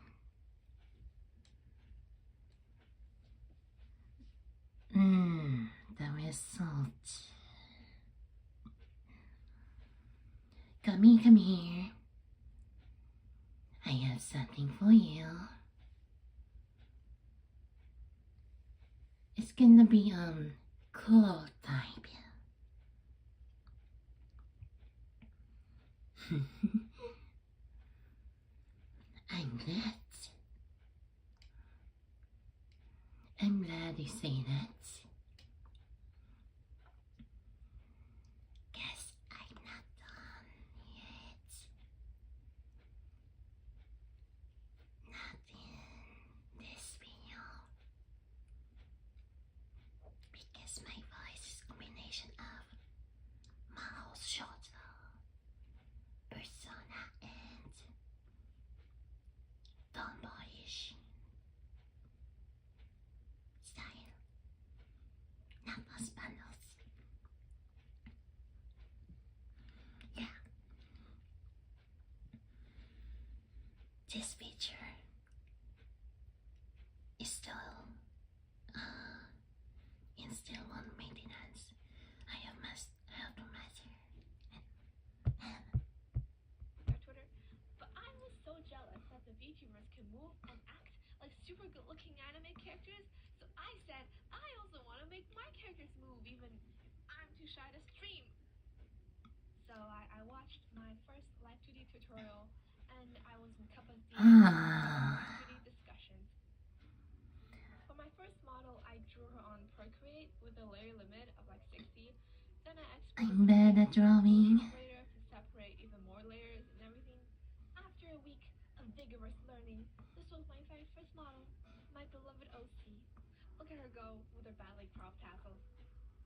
S1: The result. Come here. I have something for you. It's gonna be cool type. I'm glad. I'm glad you say that. Guess I'm not done yet. Not in this video. Because my voice is a combination of mouth shot, persona, and tomboyish style. Not los panos. Yeah. This picture is still on maintenance. I have to master.
S3: Twitter, but I was so jealous that the VTubers can move and act like super good-looking anime characters, so I said I also want to make my characters move, even if I'm too shy to stream. So I watched my first live 2D tutorial, and I was in cup of tea 2D discussions. For my first model, I drew her on Procreate with a layer limit of like 60. Then I
S1: I'm bad at drawing.
S3: later to separate even more layers and everything. After a week of vigorous learning, this was my very first model, my beloved OC. Look at her go with her badly cropped tassels.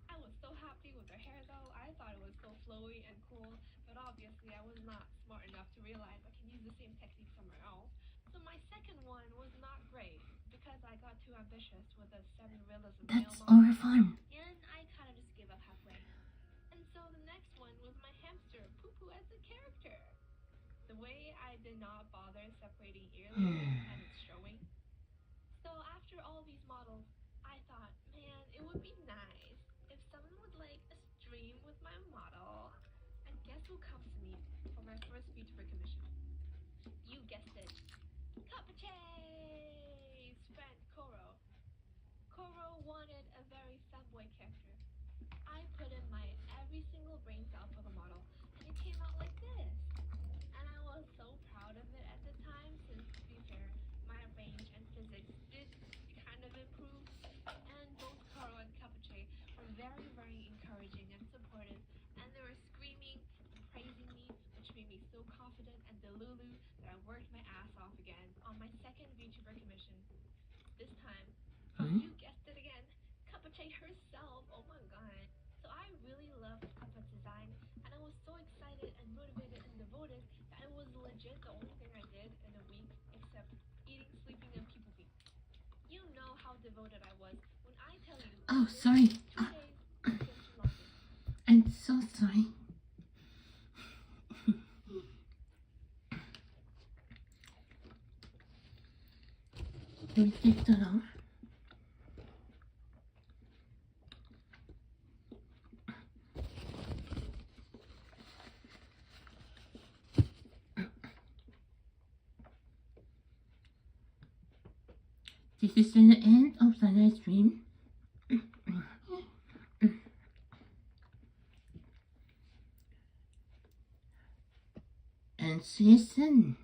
S3: I was so happy with her hair though. I thought it was so flowy and cool, but obviously I was not smart enough to realize I can use the same technique somewhere else. So my second one was not great because I got too ambitious with the 7 realism
S1: That's
S3: male model,
S1: our fun.
S3: and I kind of just gave up halfway. And so the next one was my hamster, Poo Poo as a character. The way I did not bother separating ear layers and it's showing. So after all these models, I thought, man, it would be nice if someone would like a stream with my model. And guess who comes to me for my first VTuber commission? You guessed it. Capuche's friend Koro. Koro wanted a very femboy character. I put in my every single brain cell for the model, and it came out like this. And I was so proud of it at the time, since to be fair, my range and physics did kind of improve. And both Koro and Capuche were very, very encouraging and supportive, and they were screaming and praising me, which made me so confident and delulu that I worked my ass off again on my second VTuber commission. This time, you guessed it again, Capuche herself. Oh my god. So I really loved Cuphead's design, and I was so excited and motivated and devoted that it was legit the only thing I did in a week except eating, sleeping, and people being. You know how devoted I was when I tell you.
S1: Oh, sorry.
S3: 2 days just too long.
S1: I'm so sorry. Do we take that off? this is the end of the live stream. And see you soon.